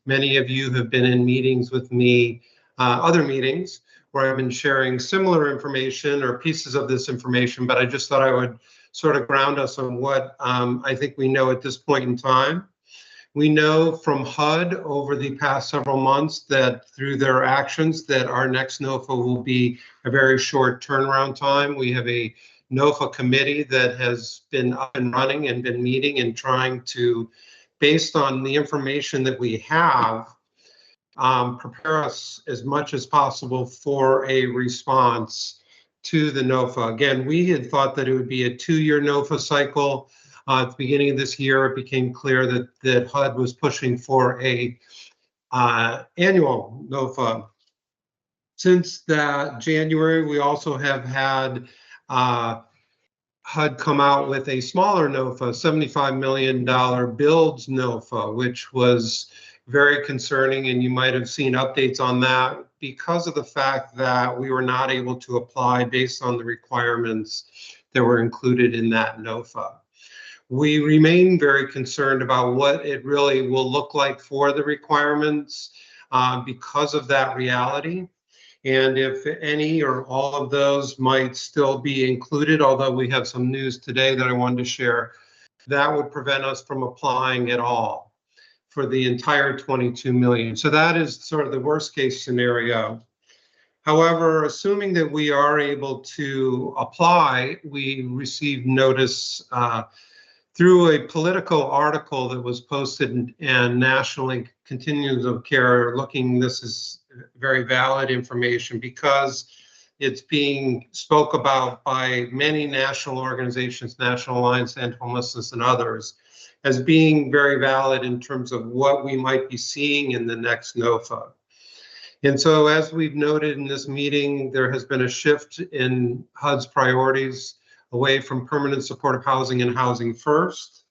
many of you have been in meetings with me, other meetings, where I've been sharing similar information or pieces of this information, but I just thought I would sort of ground us on what I think we know at this point in time. We know from HUD over the past several months that through their actions that our next NOFA will be a very short turnaround time. We have a NOFA committee that has been up and running and been meeting and trying to, based on the information that we have, prepare us as much as possible for a response to the NOFA. Again, we had thought that it would be a 2-year NOFA cycle. At the beginning of this year, it became clear that HUD was pushing for a annual NOFA. Since that January, we also have had HUD come out with a smaller NOFA, $75 million builds NOFA, which was very concerning, and you might have seen updates on that because of the fact that we were not able to apply based on the requirements that were included in that NOFA. We remain very concerned about what it really will look like for the requirements because of that reality. And if any or all of those might still be included, although we have some news today that I wanted to share, that would prevent us from applying at all for the entire 22 million. So that is sort of the worst case scenario. However, assuming that we are able to apply, we received notice through a political article that was posted and nationally continuums of care looking, this is very valid information because it's being spoke about by many national organizations, National Alliance to End Homelessness and others, as being very valid in terms of what we might be seeing in the next NOFA. And so as we've noted in this meeting, there has been a shift in HUD's priorities away from permanent supportive housing and housing first.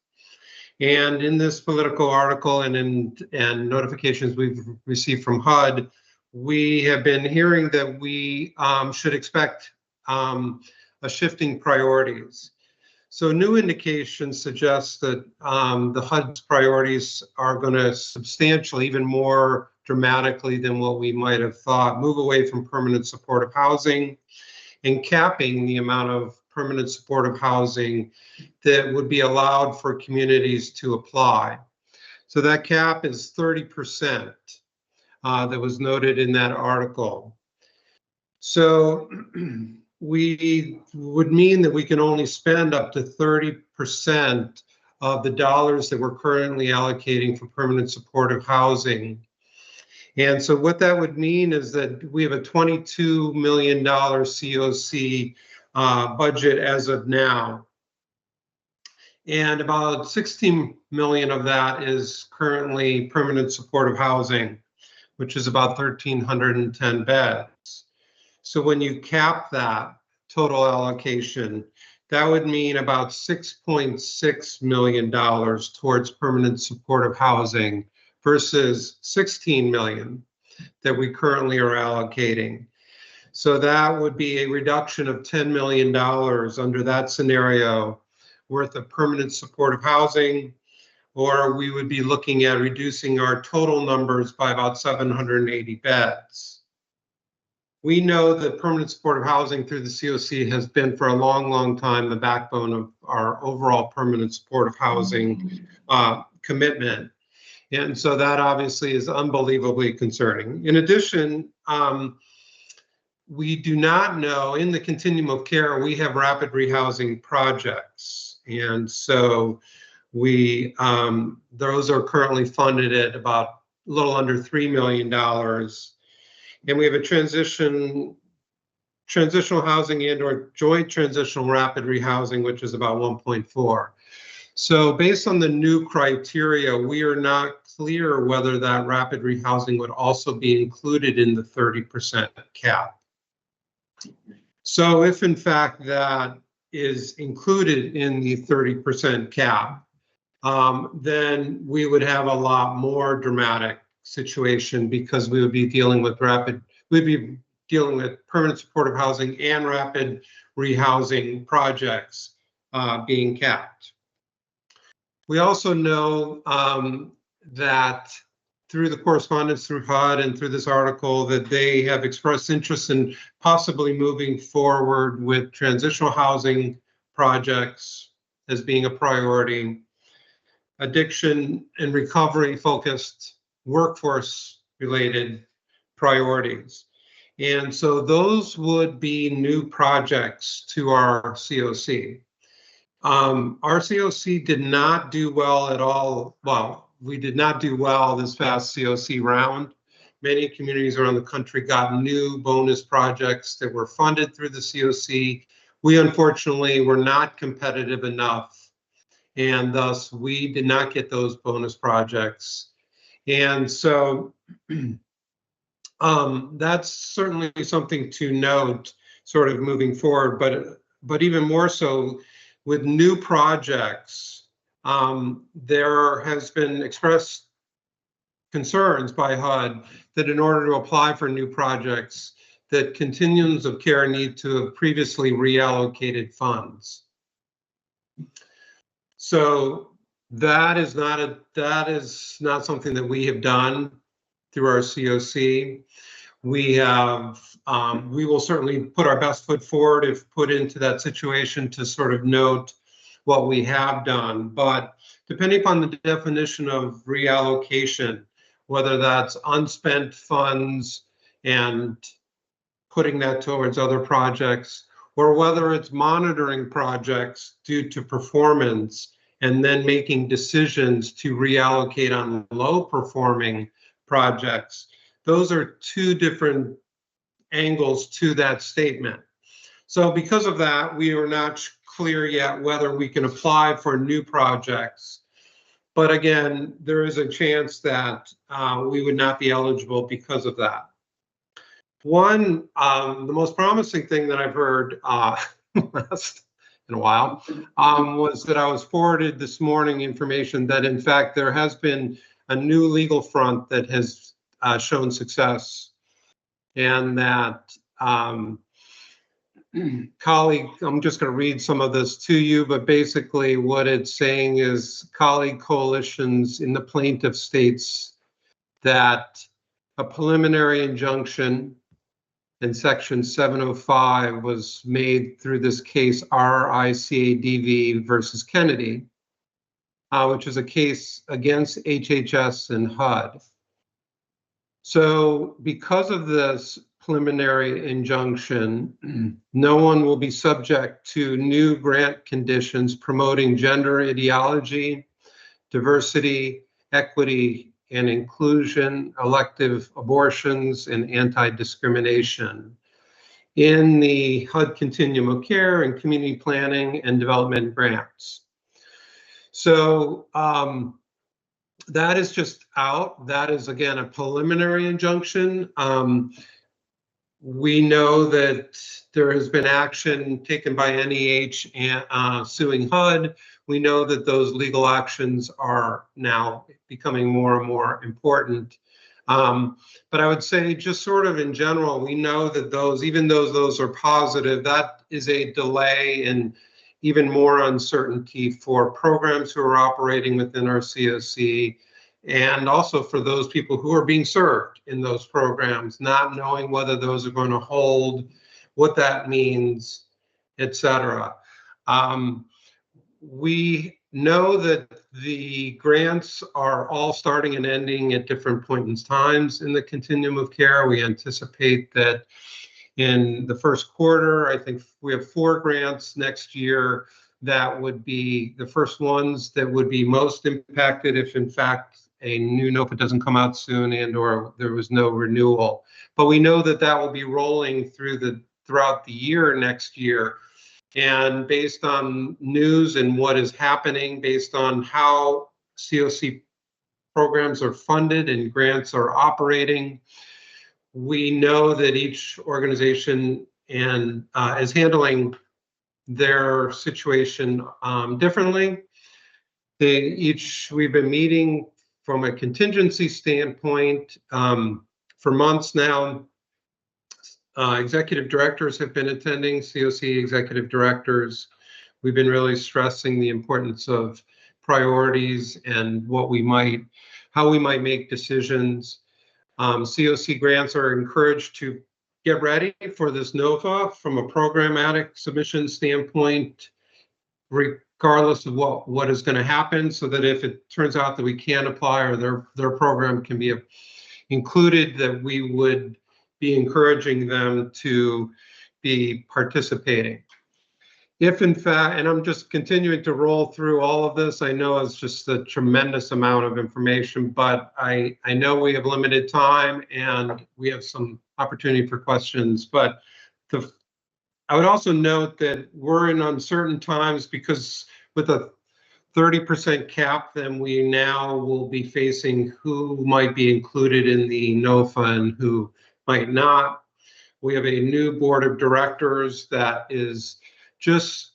And in this political article and notifications we've received from HUD, we have been hearing that we should expect a shifting priorities. So new indications suggest that the HUD's priorities are going to substantially, even more dramatically than what we might have thought, move away from permanent supportive housing and capping the amount of permanent supportive housing that would be allowed for communities to apply. So that cap is 30%. That was noted in that article. So we would mean that we can only spend up to 30% of the dollars that we're currently allocating for permanent supportive housing. And so what that would mean is that we have a $22 million COC budget as of now. And about 16 million of that is currently permanent supportive housing, which is about 1,310 beds. So when you cap that total allocation, that would mean about $6.6 million towards permanent supportive housing versus 16 million that we currently are allocating. So that would be a reduction of $10 million under that scenario worth of permanent supportive housing, or we would be looking at reducing our total numbers by about 780 beds. We know that permanent supportive housing through the COC has been for a long, long time the backbone of our overall permanent supportive housing commitment. And so that obviously is unbelievably concerning. In addition, we do not know, in the continuum of care, we have rapid rehousing projects. And so we, those are currently funded at about a little under $3 million. And we have a transitional housing and or joint transitional rapid rehousing, which is about 1.4. So based on the new criteria, we are not clear whether that rapid rehousing would also be included in the 30% cap. So if in fact that is included in the 30% cap, then we would have a lot more dramatic situation because we would be dealing with permanent supportive housing and rapid rehousing projects being capped. We also know that through the correspondence through HUD and through this article that they have expressed interest in possibly moving forward with transitional housing projects as being a priority, addiction and recovery focused workforce related priorities. And so those would be new projects to our COC. Our COC did not do well at all. Well, we did not do well this past COC round. Many communities around the country got new bonus projects that were funded through the COC. We unfortunately were not competitive enough, and thus we did not get those bonus projects. And so that's certainly something to note sort of moving forward, but even more so with new projects, there has been expressed concerns by HUD that in order to apply for new projects, that continuums of care need to have previously reallocated funds. So that is not something that we have done through our COC. We will certainly put our best foot forward if put into that situation to sort of note what we have done. But depending upon the definition of reallocation, whether that's unspent funds and putting that towards other projects, or whether it's monitoring projects due to performance and then making decisions to reallocate on low performing projects, those are two different angles to that statement. So because of that, we are not clear yet whether we can apply for new projects. But again, there is a chance that we would not be eligible because of that. The most promising thing that I've heard last in a while was that I was forwarded this morning information that in fact there has been a new legal front that has shown success, and that colleague, I'm just going to read some of this to you, but basically what it's saying is colleague coalitions in the plaintiff states that a preliminary injunction in section 705 was made through this case RICADV versus Kennedy, which is a case against HHS and HUD. So because of this, preliminary injunction. No one will be subject to new grant conditions promoting gender ideology, diversity, equity, and inclusion, elective abortions, and anti-discrimination in the HUD continuum of care and community planning and development grants. So that is just out. That is, again, a preliminary injunction. We know that there has been action taken by NEH and suing HUD. We know that those legal actions are now becoming more and more important. But I would say, just sort of in general, we know that those, even though those are positive, that is a delay and even more uncertainty for programs who are operating within our COC, and also for those people who are being served in those programs, not knowing whether those are going to hold, what that means, etc. We know that the grants are all starting and ending at different points in times in the continuum of care. We anticipate that in the first quarter, I think we have 4 grants next year that would be the first ones that would be most impacted if, in fact, a new NOFA doesn't come out soon and or there was no renewal. But we know that that will be rolling throughout the year next year. And based on news and what is happening, based on how COC programs are funded and grants are operating, we know that each organization is handling their situation differently. We've been meeting from a contingency standpoint for months now. Executive directors have been attending, COC executive directors. We've been really stressing the importance of priorities and how we might make decisions. COC grants are encouraged to get ready for this NOFA from a programmatic submission standpoint, regardless of what is going to happen, so that if it turns out that we can't apply or their program can be included, that we would be encouraging them to be participating. If in fact, and I'm just continuing to roll through all of this, I know it's just a tremendous amount of information, but I know we have limited time and we have some opportunity for questions. But I would also note that we're in uncertain times, because with a 30% cap, then we now will be facing who might be included in the NOFA and who might not. We have a new board of directors that is just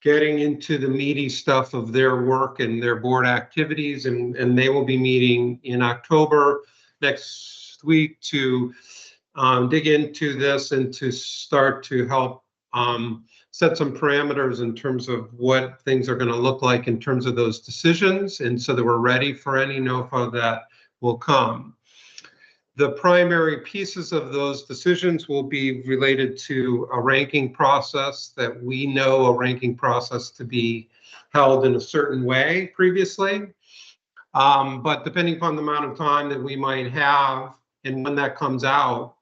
getting into the meaty stuff of their work and their board activities, and they will be meeting in October next week to dig into this and to start to help set some parameters in terms of what things are going to look like in terms of those decisions, and so that we're ready for any NOFA that will come. The primary pieces of those decisions will be related to a ranking process, that we know a ranking process to be held in a certain way previously. But depending upon the amount of time that we might have and when that comes out,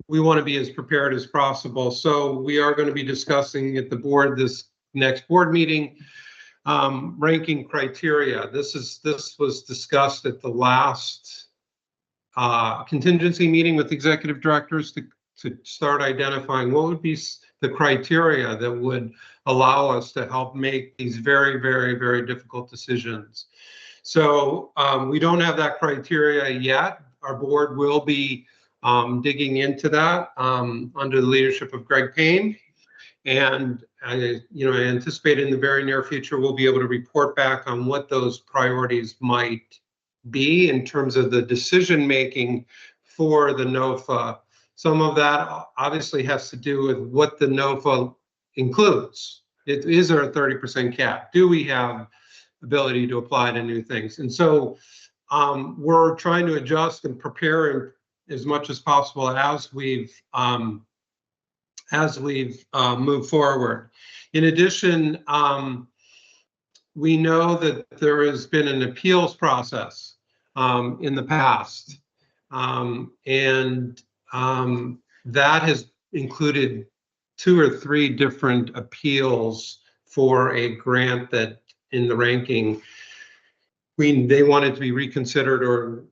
we want to be as prepared as possible. So we are going to be discussing at the board, this next board meeting, ranking criteria. This was discussed at the last contingency meeting with executive directors to start identifying what would be the criteria that would allow us to help make these very, very, very difficult decisions. So we don't have that criteria yet. Our board will be digging into that under the leadership of Greg Payne. And I anticipate in the very near future, we'll be able to report back on what those priorities might be in terms of the decision making for the NOFA. Some of that obviously has to do with what the NOFA includes. Is there a 30% cap? Do we have ability to apply to new things? And so we're trying to adjust and prepare as much as possible as we've moved forward. In addition, we know that there has been an appeals process in the past, and that has included 2 or 3 different appeals for a grant that in the ranking they wanted to be reconsidered or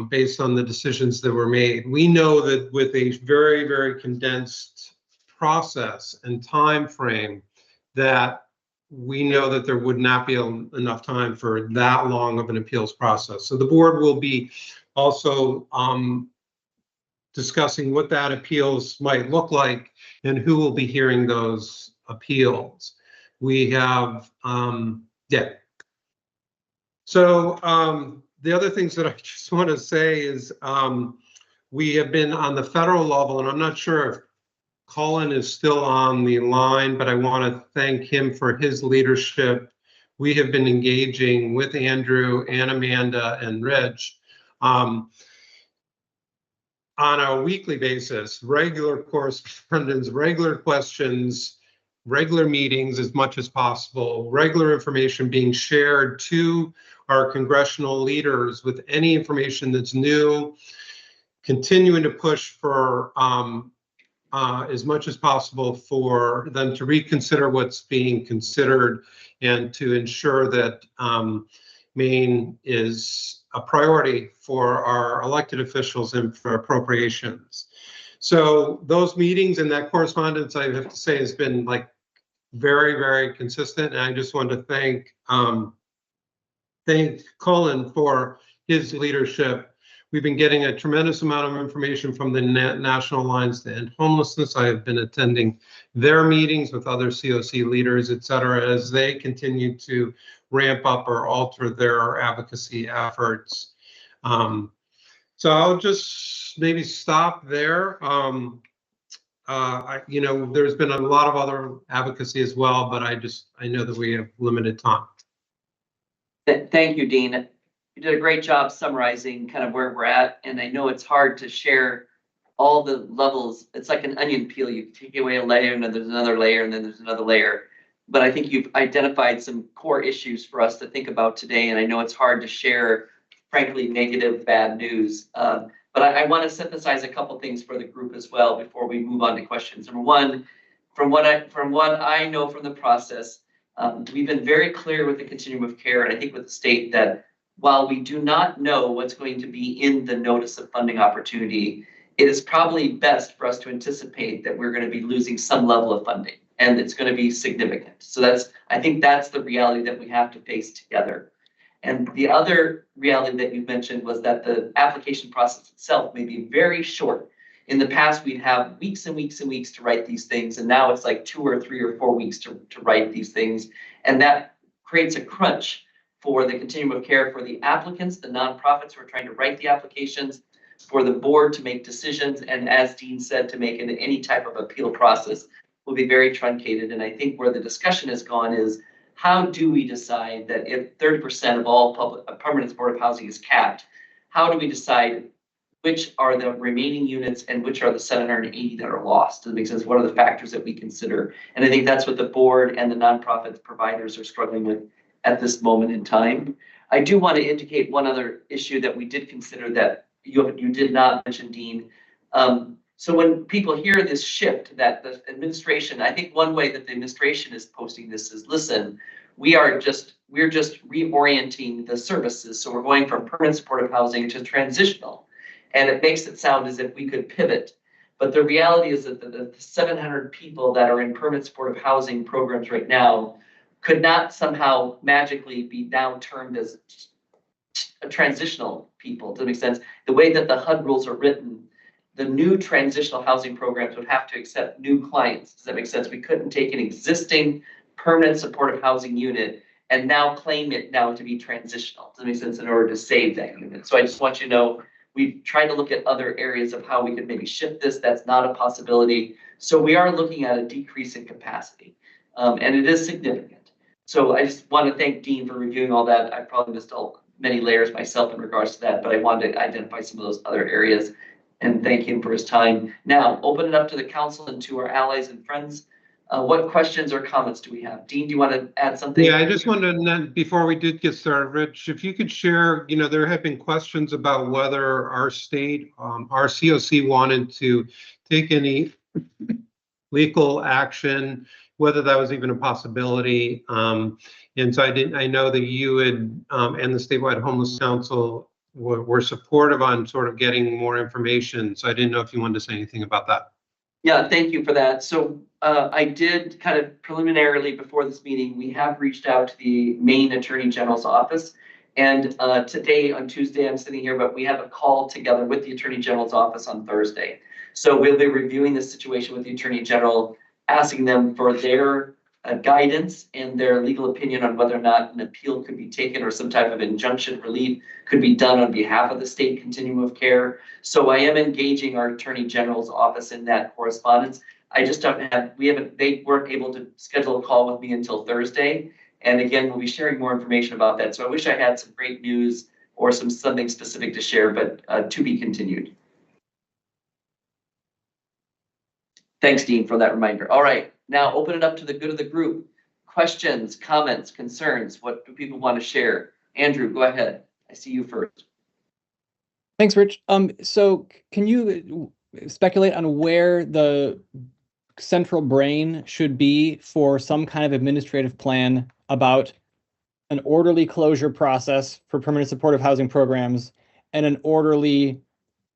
based on the decisions that were made. We know that with a very, very condensed process and time frame, that we know that there would not be enough time for that long of an appeals process. So the board will be also discussing what that appeals might look like and who will be hearing those appeals. We have, yeah. So the other things that I just want to say is we have been on the federal level, and I'm not sure if Colin is still on the line, but I want to thank him for his leadership. We have been engaging with Andrew and Amanda and Rich on a weekly basis, regular correspondence, regular questions, regular meetings as much as possible, regular information being shared to our congressional leaders with any information that's new, continuing to push for as much as possible for them to reconsider what's being considered and to ensure that Maine is a priority for our elected officials and for appropriations. So those meetings and that correspondence, I have to say, has been like very, very consistent. And I just want to thank Colin for his leadership. We've been getting a tremendous amount of information from the National Alliance to End Homelessness. I have been attending their meetings with other COC leaders, et cetera, as they continue to ramp up or alter their advocacy efforts. So I'll just maybe stop there. There's been a lot of other advocacy as well, but I know that we have limited time. Thank you, Dean. You did a great job summarizing kind of where we're at, and I know it's hard to share all the levels. It's like an onion peel. You take away a layer, and then there's another layer, and then there's another layer. But I think you've identified some core issues for us to think about today, and I know it's hard to share, frankly, negative, bad news. But I want to synthesize a couple things for the group as well before we move on to questions. Number one, from what I know from the process, we've been very clear with the continuum of care, and I think with the state, that while we do not know what's going to be in the notice of funding opportunity, it is probably best for us to anticipate that we're going to be losing some level of funding, and it's going to be significant. So I think that's the reality that we have to face together. And the other reality that you mentioned was that the application process itself may be very short. In the past, we'd have weeks and weeks and weeks to write these things, and now it's like 2 or 3 or 4 weeks to write these things. And that creates a crunch for the continuum of care for the applicants, the nonprofits who are trying to write the applications, for the board to make decisions, and as Dean said, to make any type of appeal process will be very truncated. And I think where the discussion has gone is, how do we decide that if 30% of all permanent supportive housing is capped, how do we decide which are the remaining units and which are the 780 that are lost? Does it make sense? What are the factors that we consider? And I think that's what the board and the nonprofit providers are struggling with at this moment in time. I do want to indicate one other issue that we did consider that you did not mention, Dean. So when people hear this shift that the administration, I think one way that the administration is posting this is, listen, we're just reorienting the services. So we're going from permanent supportive housing to transitional. And it makes it sound as if we could pivot. But the reality is that the 700 people that are in permanent supportive housing programs right now could not somehow magically be now termed as transitional people. Does that make sense? The way that the HUD rules are written, the new transitional housing programs would have to accept new clients. Does that make sense? We couldn't take an existing permanent supportive housing unit and now claim it now to be transitional. Does that make sense? In order to save that unit. So I just want you to know, we've tried to look at other areas of how we could maybe shift this. That's not a possibility. So we are looking at a decrease in capacity, and it is significant. So I just want to thank Dean for reviewing all that. I probably missed many layers myself in regards to that, but I wanted to identify some of those other areas and thank him for his time. Now, open it up to the council and to our allies and friends. What questions or comments do we have? Dean, do you want to add something? Yeah, I just wanted to, before we did get started, Rich, if you could share, there have been questions about whether our state, our COC wanted to take any legal action, whether that was even a possibility. And so I know that you and the Statewide Homeless Council were supportive on sort of getting more information. So I didn't know if you wanted to say anything about that. Yeah, thank you for that. So I did kind of preliminarily before this meeting, we have reached out to the Maine Attorney General's office. And today on Tuesday, I'm sitting here, but we have a call together with the Attorney General's office on Thursday. So we'll be reviewing the situation with the Attorney General, asking them for their guidance and their legal opinion on whether or not an appeal could be taken or some type of injunction relief could be done on behalf of the state continuum of care. So I am engaging our Attorney General's office in that correspondence. I just don't have, they weren't able to schedule a call with me until Thursday. And again, we'll be sharing more information about that. So I wish I had some great news or something specific to share, but to be continued. Thanks, Dean, for that reminder. All right, now open it up to the good of the group. Questions, comments, concerns, what do people want to share? Andrew, go ahead. I see you first. Thanks, Rich. So can you speculate on where the central brain should be for some kind of administrative plan about an orderly closure process for permanent supportive housing programs and an orderly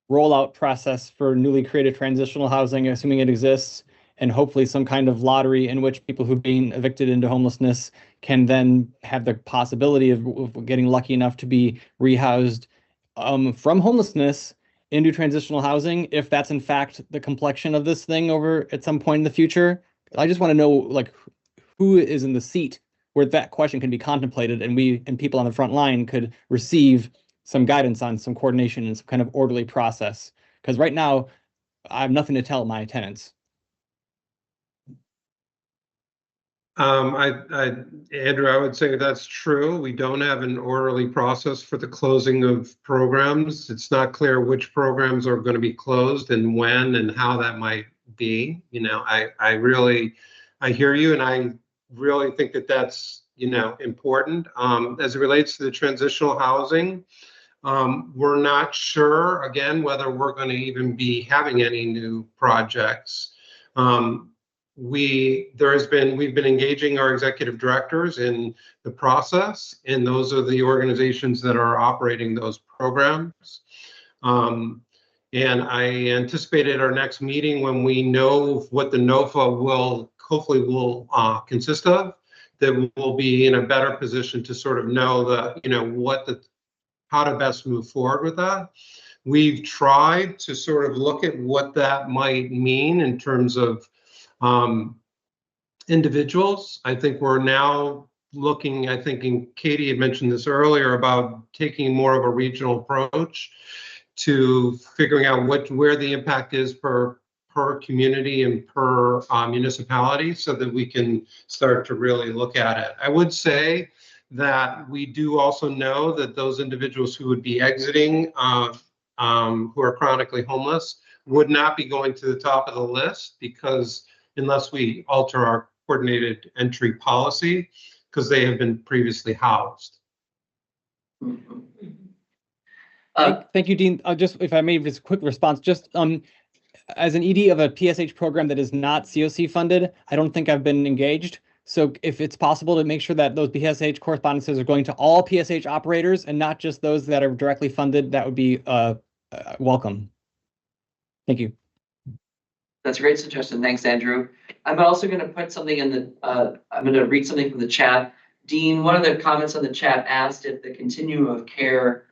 rollout process for newly created transitional housing, assuming it exists, and hopefully some kind of lottery in which people who've been evicted into homelessness can then have the possibility of getting lucky enough to be rehoused from homelessness into transitional housing, if that's in fact the complexion of this thing over at some point in the future. I just want to know, like, who is in the seat where that question can be contemplated, and we and people on the front line could receive some guidance on some coordination and some kind of orderly process. Because right now, I have nothing to tell my tenants. Andrew, I would say that's true. We don't have an orderly process for the closing of programs. It's not clear which programs are going to be closed and when and how that might be. I hear you, and I really think that that's, important. As it relates to the transitional housing, we're not sure, again, whether we're going to even be having any new projects. We've been engaging our executive directors in the process, and those are the organizations that are operating those programs. And I anticipate at our next meeting, when we know what the NOFA will consist of, that we'll be in a better position to sort of know how to best move forward with that. We've tried to sort of look at what that might mean in terms of individuals. I think we're now looking, and Katie had mentioned this earlier, about taking more of a regional approach to figuring out where the impact is per community and per municipality, so that we can start to really look at it. I would say that we do also know that those individuals who would be exiting, who are chronically homeless, would not be going to the top of the list, because unless we alter our coordinated entry policy, because they have been previously housed. Thank you, Dean. Just if I may, just a quick response. Just as an ED of a PSH program that is not COC funded, I don't think I've been engaged. So if it's possible to make sure that those PSH correspondences are going to all PSH operators and not just those that are directly funded, that would be welcome. Thank you. That's a great suggestion. Thanks, Andrew. I'm also going to put something in the, I'm going to read something from the chat. Dean, one of the comments on the chat asked if the continuum of care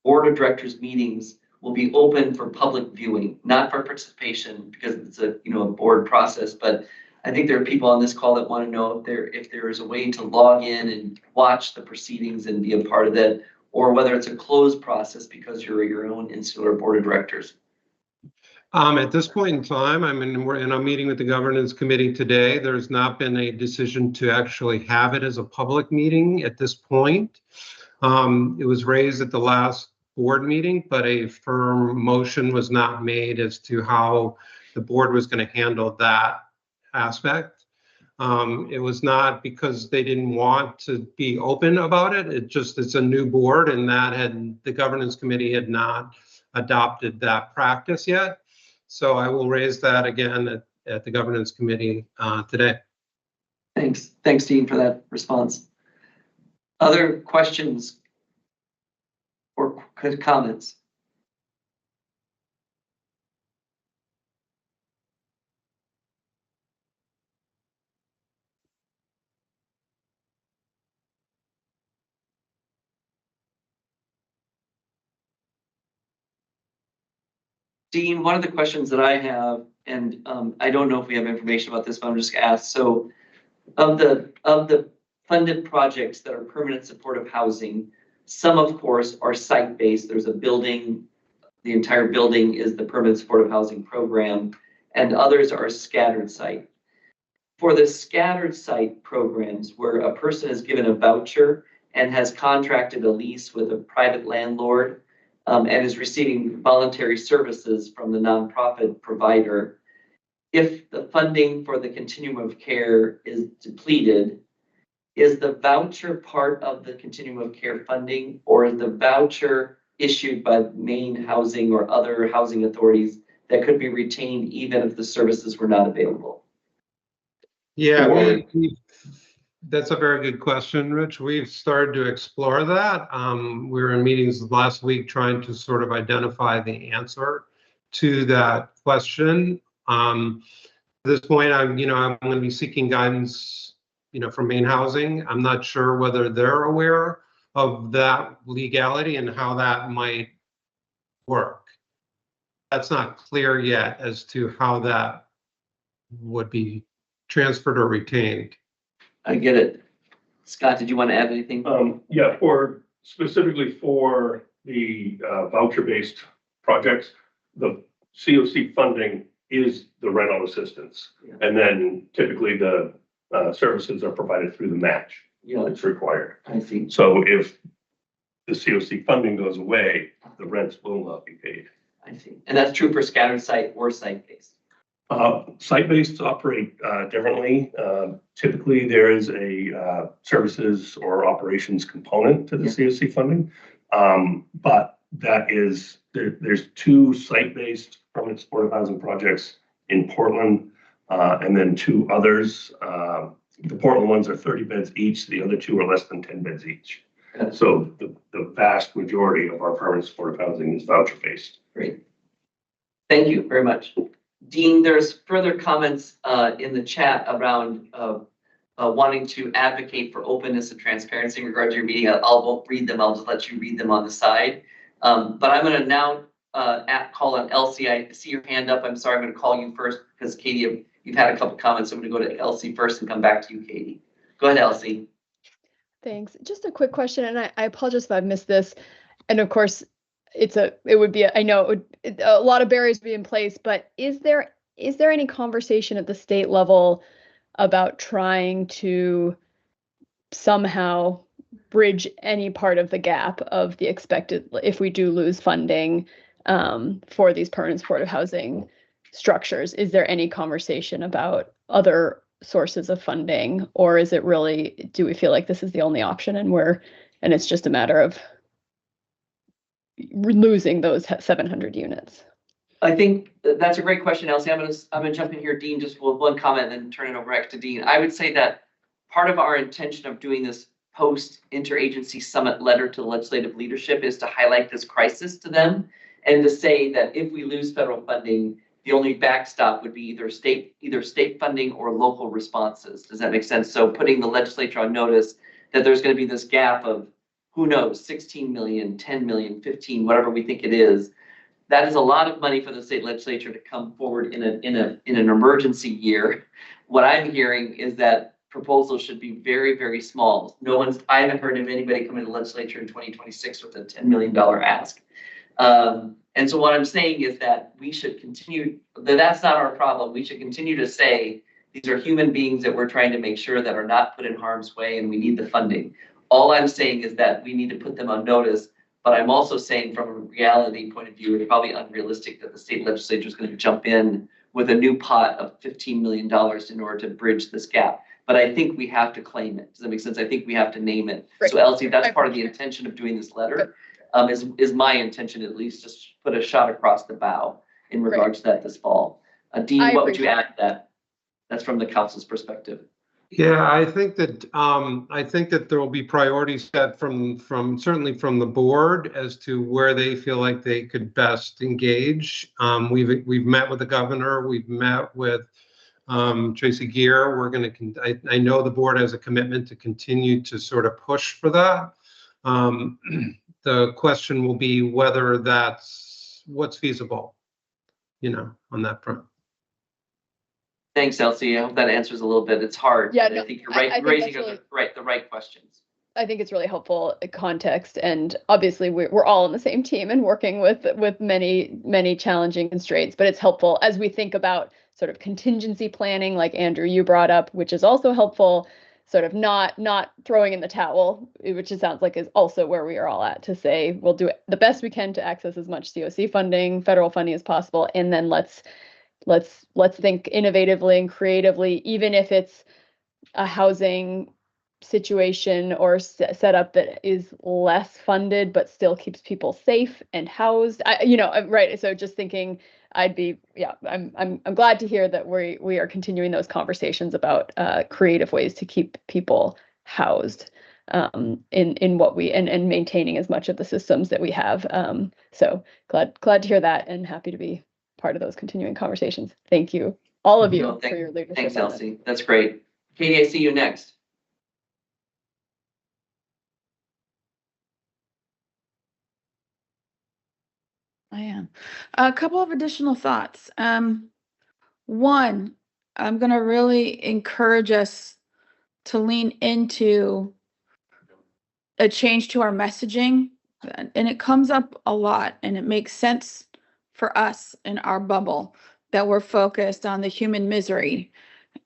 board of directors meetings will be open for public viewing, not for participation, because it's a board process. But I think there are people on this call that want to know if there is a way to log in and watch the proceedings and be a part of that, or whether it's a closed process because you're your own insular board of directors. At this point in time, we're in a meeting with the governance committee today. There's not been a decision to actually have it as a public meeting at this point. It was raised at the last board meeting, but a firm motion was not made as to how the board was going to handle that aspect. It was not because they didn't want to be open about it. It's a new board, and the governance committee had not adopted that practice yet. So I will raise that again at the governance committee today. Thanks, Dean, for that response. Other questions or comments? Dean, one of the questions that I have, and I don't know if we have information about this, but I'm just gonna ask. So of the funded projects that are permanent supportive housing, some of course are site-based. There's a building, the entire building is the permanent supportive housing program, and others are scattered site. For the scattered site programs where a person is given a voucher and has contracted a lease with a private landlord, and is receiving voluntary services from the nonprofit provider, if the funding for the continuum of care is depleted, is the voucher part of the continuum of care funding, or is the voucher issued by Maine Housing or other housing authorities that could be retained even if the services were not available? Yeah, that's a very good question, Rich. We've started to explore that. We were in meetings last week trying to sort of identify the answer to that question. At this point, I'm going to be seeking guidance, from Maine Housing. I'm not sure whether they're aware of that legality and how that might work. That's not clear yet as to how that would be transferred or retained. I get it. Scott, did you want to add anything? Yeah, specifically for the voucher-based projects, the COC funding is the rental assistance. Yeah. And then typically the services are provided through the match. Yeah. It's required. I see. So if the COC funding goes away, the rents will not be paid. I see. And that's true for scattered site or site-based? Site-based operate differently. Typically, there is a services or operations component to the COC funding, but that is there's two site-based permanent supportive housing projects in Portland, and then two others. The Portland ones are 30 beds each. The other two are less than 10 beds each. So the vast majority of our permanent supportive housing is voucher-based. Great. Thank you very much. Dean, there's further comments in the chat around wanting to advocate for openness and transparency in regard to your meeting. I won't read them. I'll just let you read them on the side. But I'm going to now call on Elsie. I see your hand up. I'm sorry. I'm going to call you first because Katie, you've had a couple comments. I'm going to go to Elsie first and come back to you, Katie. Go ahead, Elsie. Thanks. Just a quick question, and I apologize if I've missed this. And of course, I know a lot of barriers would be in place, but is there any conversation at the state level about trying to somehow bridge any part of the gap of the expected, if we do lose funding for these permanent supportive housing structures? Is there any conversation about other sources of funding, or is it really, do we feel like this is the only option and it's just a matter of losing those 700 units? I think that's a great question, Elsie. I'm gonna jump in here, Dean, just with one comment and then turn it over back to Dean. I would say that part of our intention of doing this post-interagency summit letter to the legislative leadership is to highlight this crisis to them and to say that if we lose federal funding, the only backstop would be either state funding or local responses. Does that make sense? So putting the legislature on notice that there's going to be this gap of, who knows, 16 million, 10 million, 15, whatever we think it is. That is a lot of money for the state legislature to come forward in an emergency year. What I'm hearing is that proposals should be very, very small. I haven't heard of anybody coming to the legislature in 2026 with a $10 million ask. And so what I'm saying is that we should continue, that's not our problem. We should continue to say, these are human beings that we're trying to make sure that are not put in harm's way, and we need the funding. All I'm saying is that we need to put them on notice, but I'm also saying from a reality point of view, it's probably unrealistic that the state legislature is going to jump in with a new pot of $15 million in order to bridge this gap. But I think we have to claim it. Does that make sense? I think we have to name it. Great. So Elsie, that's part of the intention of doing this letter. Is my intention at least, just put a shot across the bow in regards to that this fall. Dean, what would you add to that? That's from the council's perspective. Yeah, I think that there will be priorities set from certainly from the board as to where they feel like they could best engage. We've met with the governor. We've met with Tracy Gear. We're going to. I know the board has a commitment to continue to sort of push for that. The question will be whether that's what's feasible, on that front. Thanks, Elsie. I hope that answers a little bit. It's hard. Yeah, but no, I think you're right. I think Raising that's the right questions. I think it's really helpful context, and obviously we're all on the same team and working with many challenging constraints, but it's helpful as we think about sort of contingency planning, like Andrew, you brought up, which is also helpful, sort of not throwing in the towel, which it sounds like is also where we are all at, to say we'll do the best we can to access as much COC funding, federal funding as possible, and then let's think innovatively and creatively, even if it's a housing situation or setup that is less funded but still keeps people safe and housed. Right. So just thinking, I'm glad to hear that we are continuing those conversations about creative ways to keep people housed in what we and maintaining as much of the systems that we have. So glad to hear that, and happy to be part of those continuing conversations. Thank you, all of you, for your leadership. Thanks, Elsie. That's great. Katie, I see you next. I am. A couple of additional thoughts. One, I'm going to really encourage us to lean into a change to our messaging, and it comes up a lot, and it makes sense for us in our bubble that we're focused on the human misery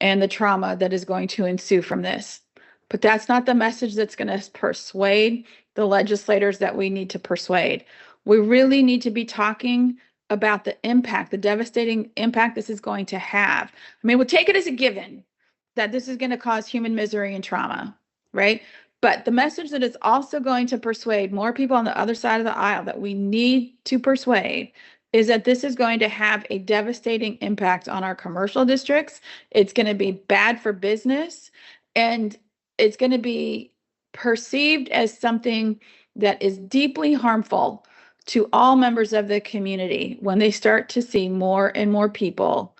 and the trauma that is going to ensue from this. But that's not the message that's going to persuade the legislators that we need to persuade. We really need to be talking about the impact, the devastating impact this is going to have. I mean, we'll take it as a given that this is going to cause human misery and trauma, right? But the message that is also going to persuade more people on the other side of the aisle that we need to persuade is that this is going to have a devastating impact on our commercial districts. It's going to be bad for business, and it's going to be perceived as something that is deeply harmful to all members of the community when they start to see more and more people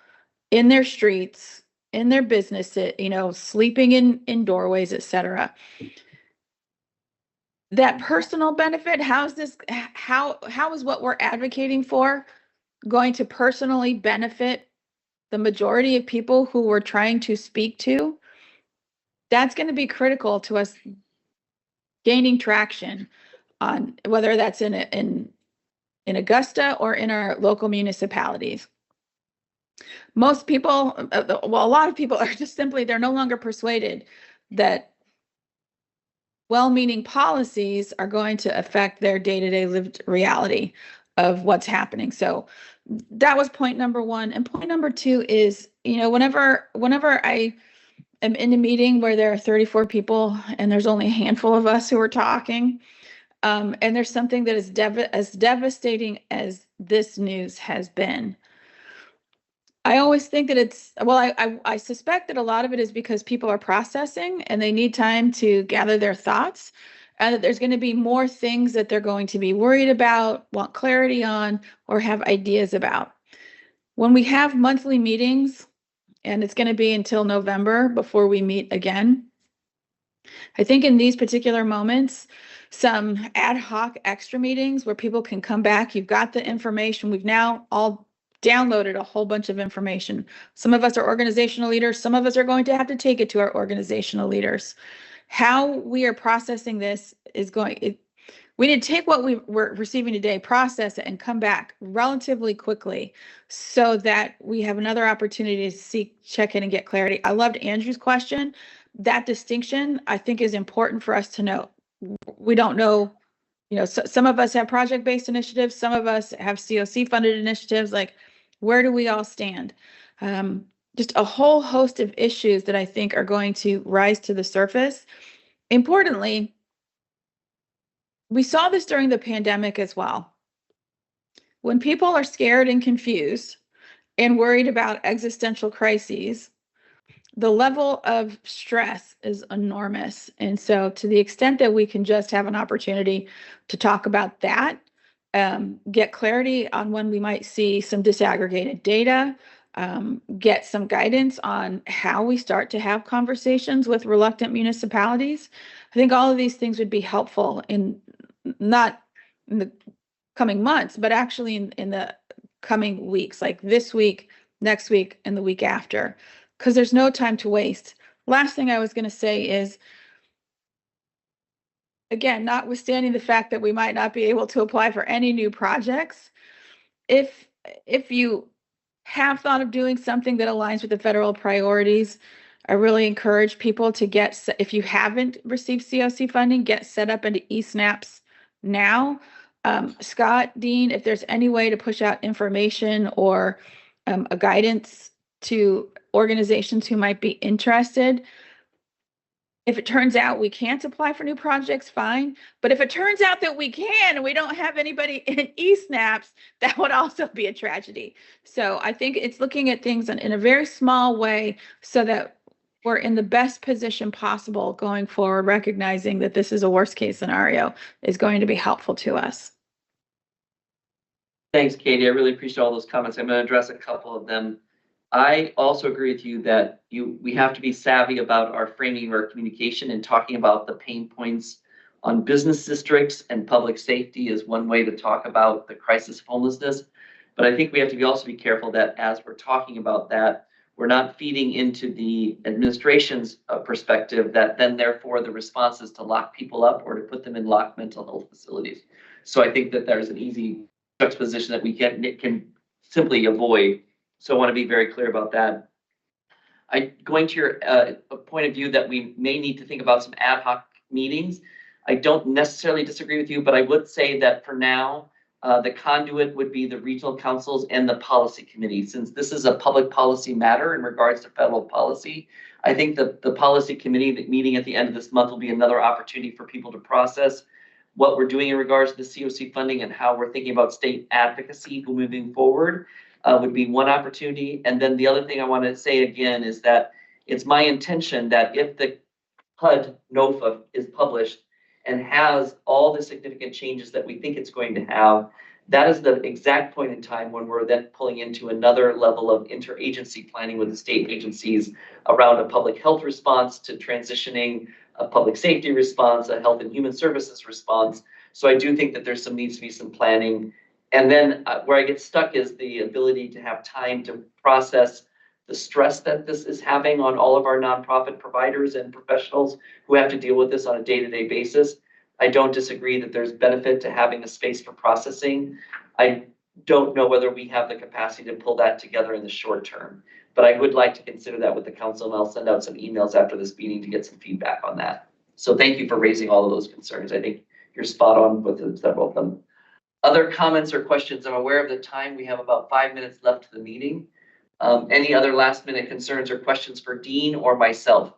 in their streets, in their businesses, sleeping in doorways, etc. That personal benefit, how is what we're advocating for going to personally benefit the majority of people who we're trying to speak to? That's going to be critical to us gaining traction on whether that's in Augusta or in our local municipalities. Most people, a lot of people are just simply, they're no longer persuaded that well-meaning policies are going to affect their day-to-day lived reality of what's happening. So that was point number one. And point number two is, whenever I am in a meeting where there are 34 people and there's only a handful of us who are talking, and there's something that is as devastating as this news has been, I always think that I suspect that a lot of it is because people are processing and they need time to gather their thoughts, and that there's going to be more things that they're going to be worried about, want clarity on, or have ideas about. When we have monthly meetings, and it's going to be until November before we meet again, I think in these particular moments, some ad hoc extra meetings where people can come back, you've got the information, we've now all downloaded a whole bunch of information. Some of us are organizational leaders. Some of us are going to have to take it to our organizational leaders. How we are processing this is we need to take what we're receiving today, process it, and come back relatively quickly so that we have another opportunity to check in and get clarity. I loved Andrew's question. That distinction, I think, is important for us to know. We don't know, some of us have project-based initiatives. Some of us have COC-funded initiatives. Where do we all stand? Just a whole host of issues that I think are going to rise to the surface. Importantly, we saw this during the pandemic as well. When people are scared and confused and worried about existential crises, the level of stress is enormous. And so to the extent that we can just have an opportunity to talk about that, get clarity on when we might see some disaggregated data, get some guidance on how we start to have conversations with reluctant municipalities. I think all of these things would be helpful in not in the coming months, but actually in the coming weeks, like this week, next week, and the week after, because there's no time to waste. Last thing I was going to say is, again, notwithstanding the fact that we might not be able to apply for any new projects, if you have thought of doing something that aligns with the federal priorities, I really encourage people to get, if you haven't received COC funding, get set up into eSNAPs now. Scott, Dean, if there's any way to push out information or a guidance to organizations who might be interested. If it turns out we can't apply for new projects, fine. But if it turns out that we can and we don't have anybody in eSNAPs, that would also be a tragedy. So I think it's looking at things in a very small way so that we're in the best position possible going forward, recognizing that this is a worst case scenario is going to be helpful to us. Thanks, Katie. I really appreciate all those comments. I'm going to address a couple of them. I also agree with you that we have to be savvy about our framing of our communication and talking about the pain points on business districts and public safety is one way to talk about the crisis of homelessness. But I think we have to also be careful that as we're talking about that, we're not feeding into the administration's perspective that then therefore the response is to lock people up or to put them in locked mental health facilities. So I think that there's an easy juxtaposition that we can simply avoid. So I want to be very clear about that. Going to your point of view that we may need to think about some ad hoc meetings. I don't necessarily disagree with you, but I would say that for now, the conduit would be the regional councils and the policy committee. Since this is a public policy matter in regards to federal policy, I think the policy committee meeting at the end of this month will be another opportunity for people to process what we're doing in regards to the COC funding and how we're thinking about state advocacy moving forward. Would be one opportunity. And then the other thing I want to say again is that it's my intention that if the HUD NOFA is published and has all the significant changes that we think it's going to have, that is the exact point in time when we're then pulling into another level of interagency planning with the state agencies around a public health response to transitioning a public safety response, a health and human services response. So I do think that there's needs to be some planning. And then where I get stuck is the ability to have time to process the stress that this is having on all of our nonprofit providers and professionals who have to deal with this on a day-to-day basis. I don't disagree that there's benefit to having a space for processing. I don't know whether we have the capacity to pull that together in the short term, but I would like to consider that with the council, and I'll send out some emails after this meeting to get some feedback on that. So thank you for raising all of those concerns. I think you're spot on with several of them. Other comments or questions? I'm aware of the time. We have about 5 minutes left to the meeting. Any other last minute concerns or questions for Dean or myself?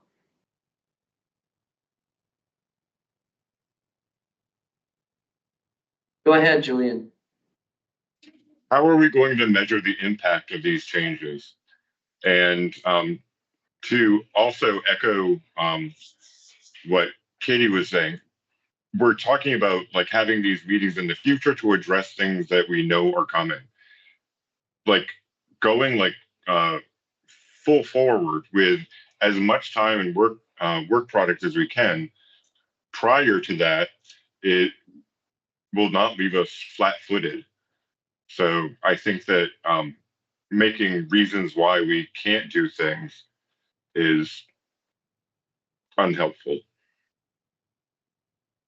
Go ahead, Julian. How are we going to measure the impact of these changes? And to also echo what Katie was saying, we're talking about like having these meetings in the future to address things that we know are coming. Like going like full forward with as much time and work product as we can prior to that, it will not leave us flat-footed. So I think that making reasons why we can't do things is unhelpful.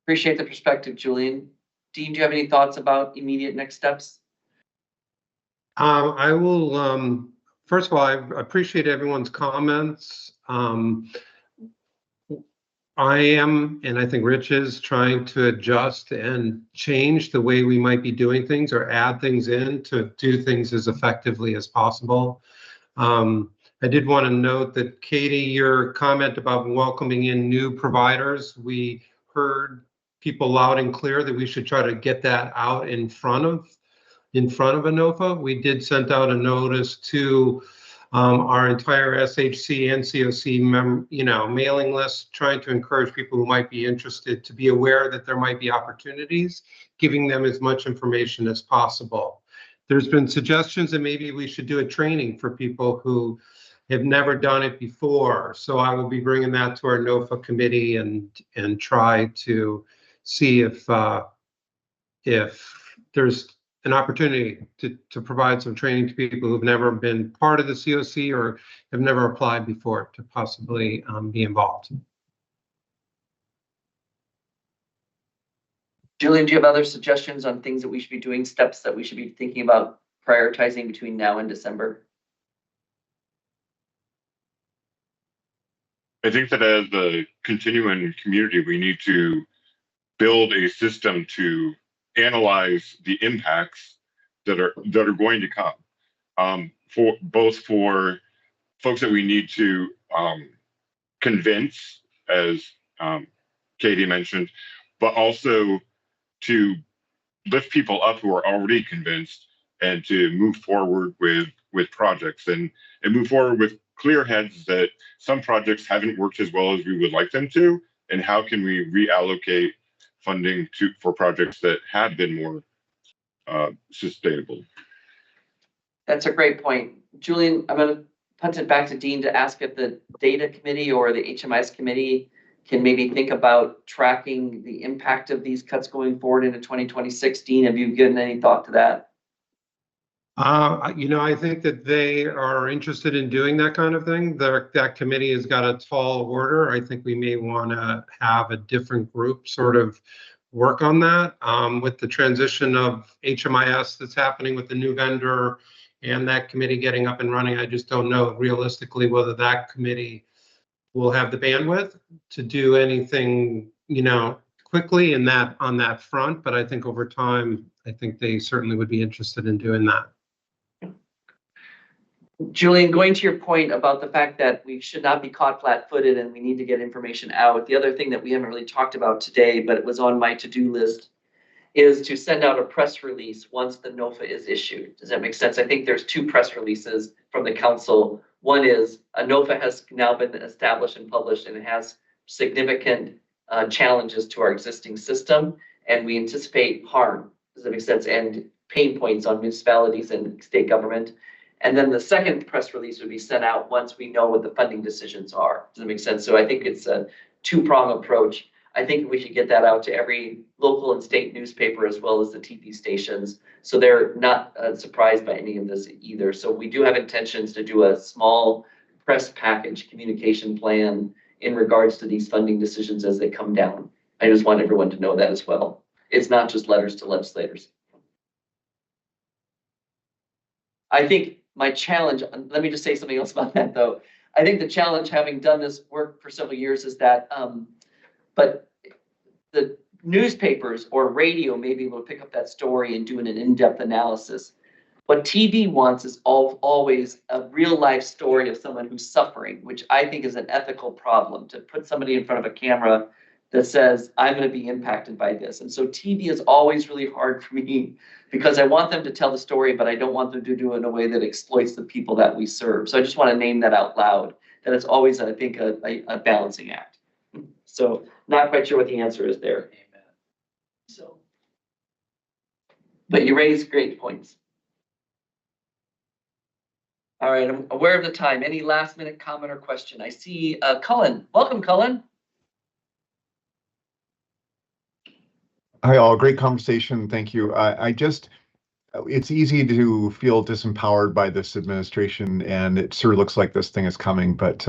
Appreciate the perspective, Julian. Dean, do you have any thoughts about immediate next steps? I will, first of all, I appreciate everyone's comments. I am, and I think Rich is trying to adjust and change the way we might be doing things or add things in to do things as effectively as possible. I did want to note that, Katie, your comment about welcoming in new providers, we heard people loud and clear that we should try to get that out in front of ANOFA. We did send out a notice to our entire SHC and COC mailing list, trying to encourage people who might be interested to be aware that there might be opportunities, giving them as much information as possible. There's been suggestions that maybe we should do a training for people who have never done it before. So I will be bringing that to our NOFA committee and try to see if there's an opportunity to provide some training to people who've never been part of the COC or have never applied before to possibly be involved. Julian, do you have other suggestions on things that we should be doing, steps that we should be thinking about prioritizing between now and December? I think that as a continuing community, we need to build a system to analyze the impacts that are going to come, for folks that we need to convince, as Katie mentioned, but also to lift people up who are already convinced and to move forward with projects and move forward with clear heads that some projects haven't worked as well as we would like them to, and how can we reallocate funding for projects that have been more sustainable. That's a great point. Julian, I'm going to punt it back to Dean to ask if the data committee or the HMIS committee can maybe think about tracking the impact of these cuts going forward into 2026. Dean, have you given any thought to that? I think that they are interested in doing that kind of thing. That committee has got a tall order. I think we may want to have a different group sort of work on that. With the transition of HMIS that's happening with the new vendor and that committee getting up and running, I just don't know realistically whether that committee will have the bandwidth to do anything, quickly on that front. But I think over time, I think they certainly would be interested in doing that. Julian, going to your point about the fact that we should not be caught flat-footed and we need to get information out, the other thing that we haven't really talked about today, but it was on my to-do list, is to send out a press release once the NOFA is issued. Does that make sense? I think there's two press releases from the council. One is a NOFA has now been established and published, and it has significant challenges to our existing system, and we anticipate harm. Does that make sense? And pain points on municipalities and state government. And then the second press release would be sent out once we know what the funding decisions are. Does that make sense? So I think it's a two-prong approach. I think we should get that out to every local and state newspaper as well as the TV stations, so they're not surprised by any of this either. So we do have intentions to do a small press package communication plan in regards to these funding decisions as they come down. I just want everyone to know that as well. It's not just letters to legislators. I think my challenge, let me just say something else about that though. I think the challenge, having done this work for several years, is that, but the newspapers or radio may be able to pick up that story and do an in-depth analysis. What TV wants is always a real life story of someone who's suffering, which I think is an ethical problem, to put somebody in front of a camera that says, I'm going to be impacted by this. And so TV is always really hard for me because I want them to tell the story, but I don't want them to do it in a way that exploits the people that we serve. So I just want to name that out loud, that it's always, I think, a balancing act. So not quite sure what the answer is there. Amen. So, but you raised great points. All right, I'm aware of the time. Any last minute comment or question? I see Cullen. Welcome, Cullen. Hi all, great conversation. Thank you. It's easy to feel disempowered by this administration, and it sure looks like this thing is coming. But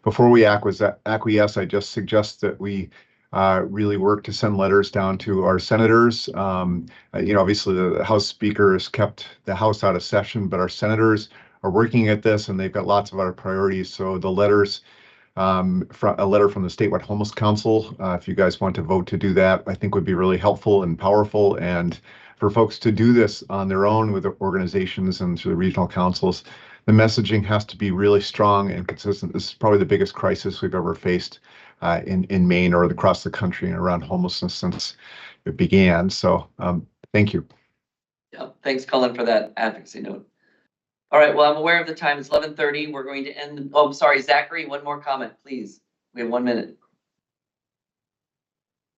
before we acquiesce, I just suggest that we really work to send letters down to our senators. Obviously the House Speaker has kept the House out of session, but our senators are working at this, and they've got lots of other priorities. So the letters a letter from the Statewide Homeless Council. If you guys want to vote to do that, I think would be really helpful and powerful. And for folks to do this on their own with organizations and through the regional councils, the messaging has to be really strong and consistent. This is probably the biggest crisis we've ever faced in Maine or across the country and around homelessness since it began. So thank you. Yeah, thanks, Cullen, for that advocacy note. All right, well, I'm aware of the time. It's 11:30. We're going to end. Oh, I'm sorry, Zachary, one more comment, please. We have 1 minute.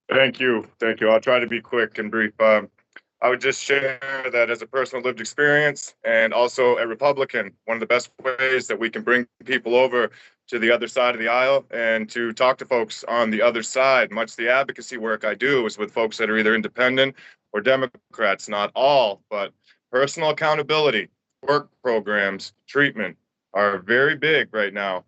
Thank you. Thank you. I'll try to be quick and brief. I would just share that as a personal lived experience and also a Republican, one of the best ways that we can bring people over to the other side of the aisle and to talk to folks on the other side. Much of the advocacy work I do is with folks that are either independent or Democrats, not all, but personal accountability, work programs, treatment are very big right now.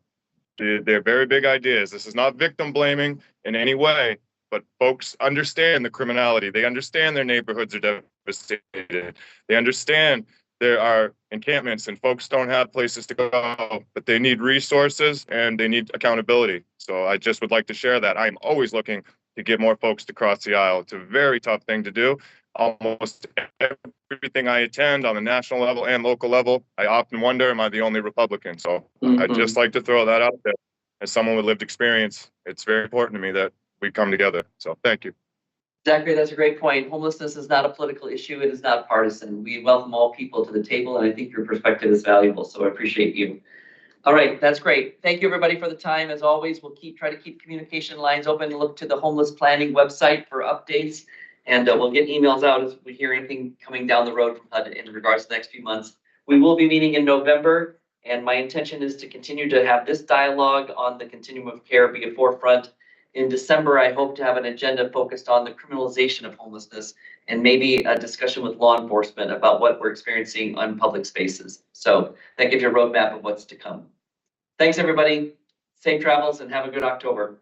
They're very big ideas. This is not victim blaming in any way, but folks understand the criminality. They understand their neighborhoods are devastated. They understand there are encampments and folks don't have places to go, but they need resources and they need accountability. So I just would like to share that. I'm always looking to get more folks to cross the aisle. It's a very tough thing to do. Almost everything I attend on the national level and local level, I often wonder, am I the only Republican? So I'd just like to throw that out there. As someone with lived experience, it's very important to me that we come together. So thank you. Zachary, that's a great point. Homelessness is not a political issue. It is not partisan. We welcome all people to the table, and I think your perspective is valuable, so I appreciate you. All right, that's great. Thank you, everybody, for the time. As always, we'll try to keep communication lines open. Look to the homeless planning website for updates, and we'll get emails out as we hear anything coming down the road from HUD in regards to the next few months. We will be meeting in November, and my intention is to continue to have this dialogue on the continuum of care be a forefront. In December, I hope to have an agenda focused on the criminalization of homelessness and maybe a discussion with law enforcement about what we're experiencing on public spaces. So that gives you a roadmap of what's to come. Thanks, everybody. Safe travels and have a good October.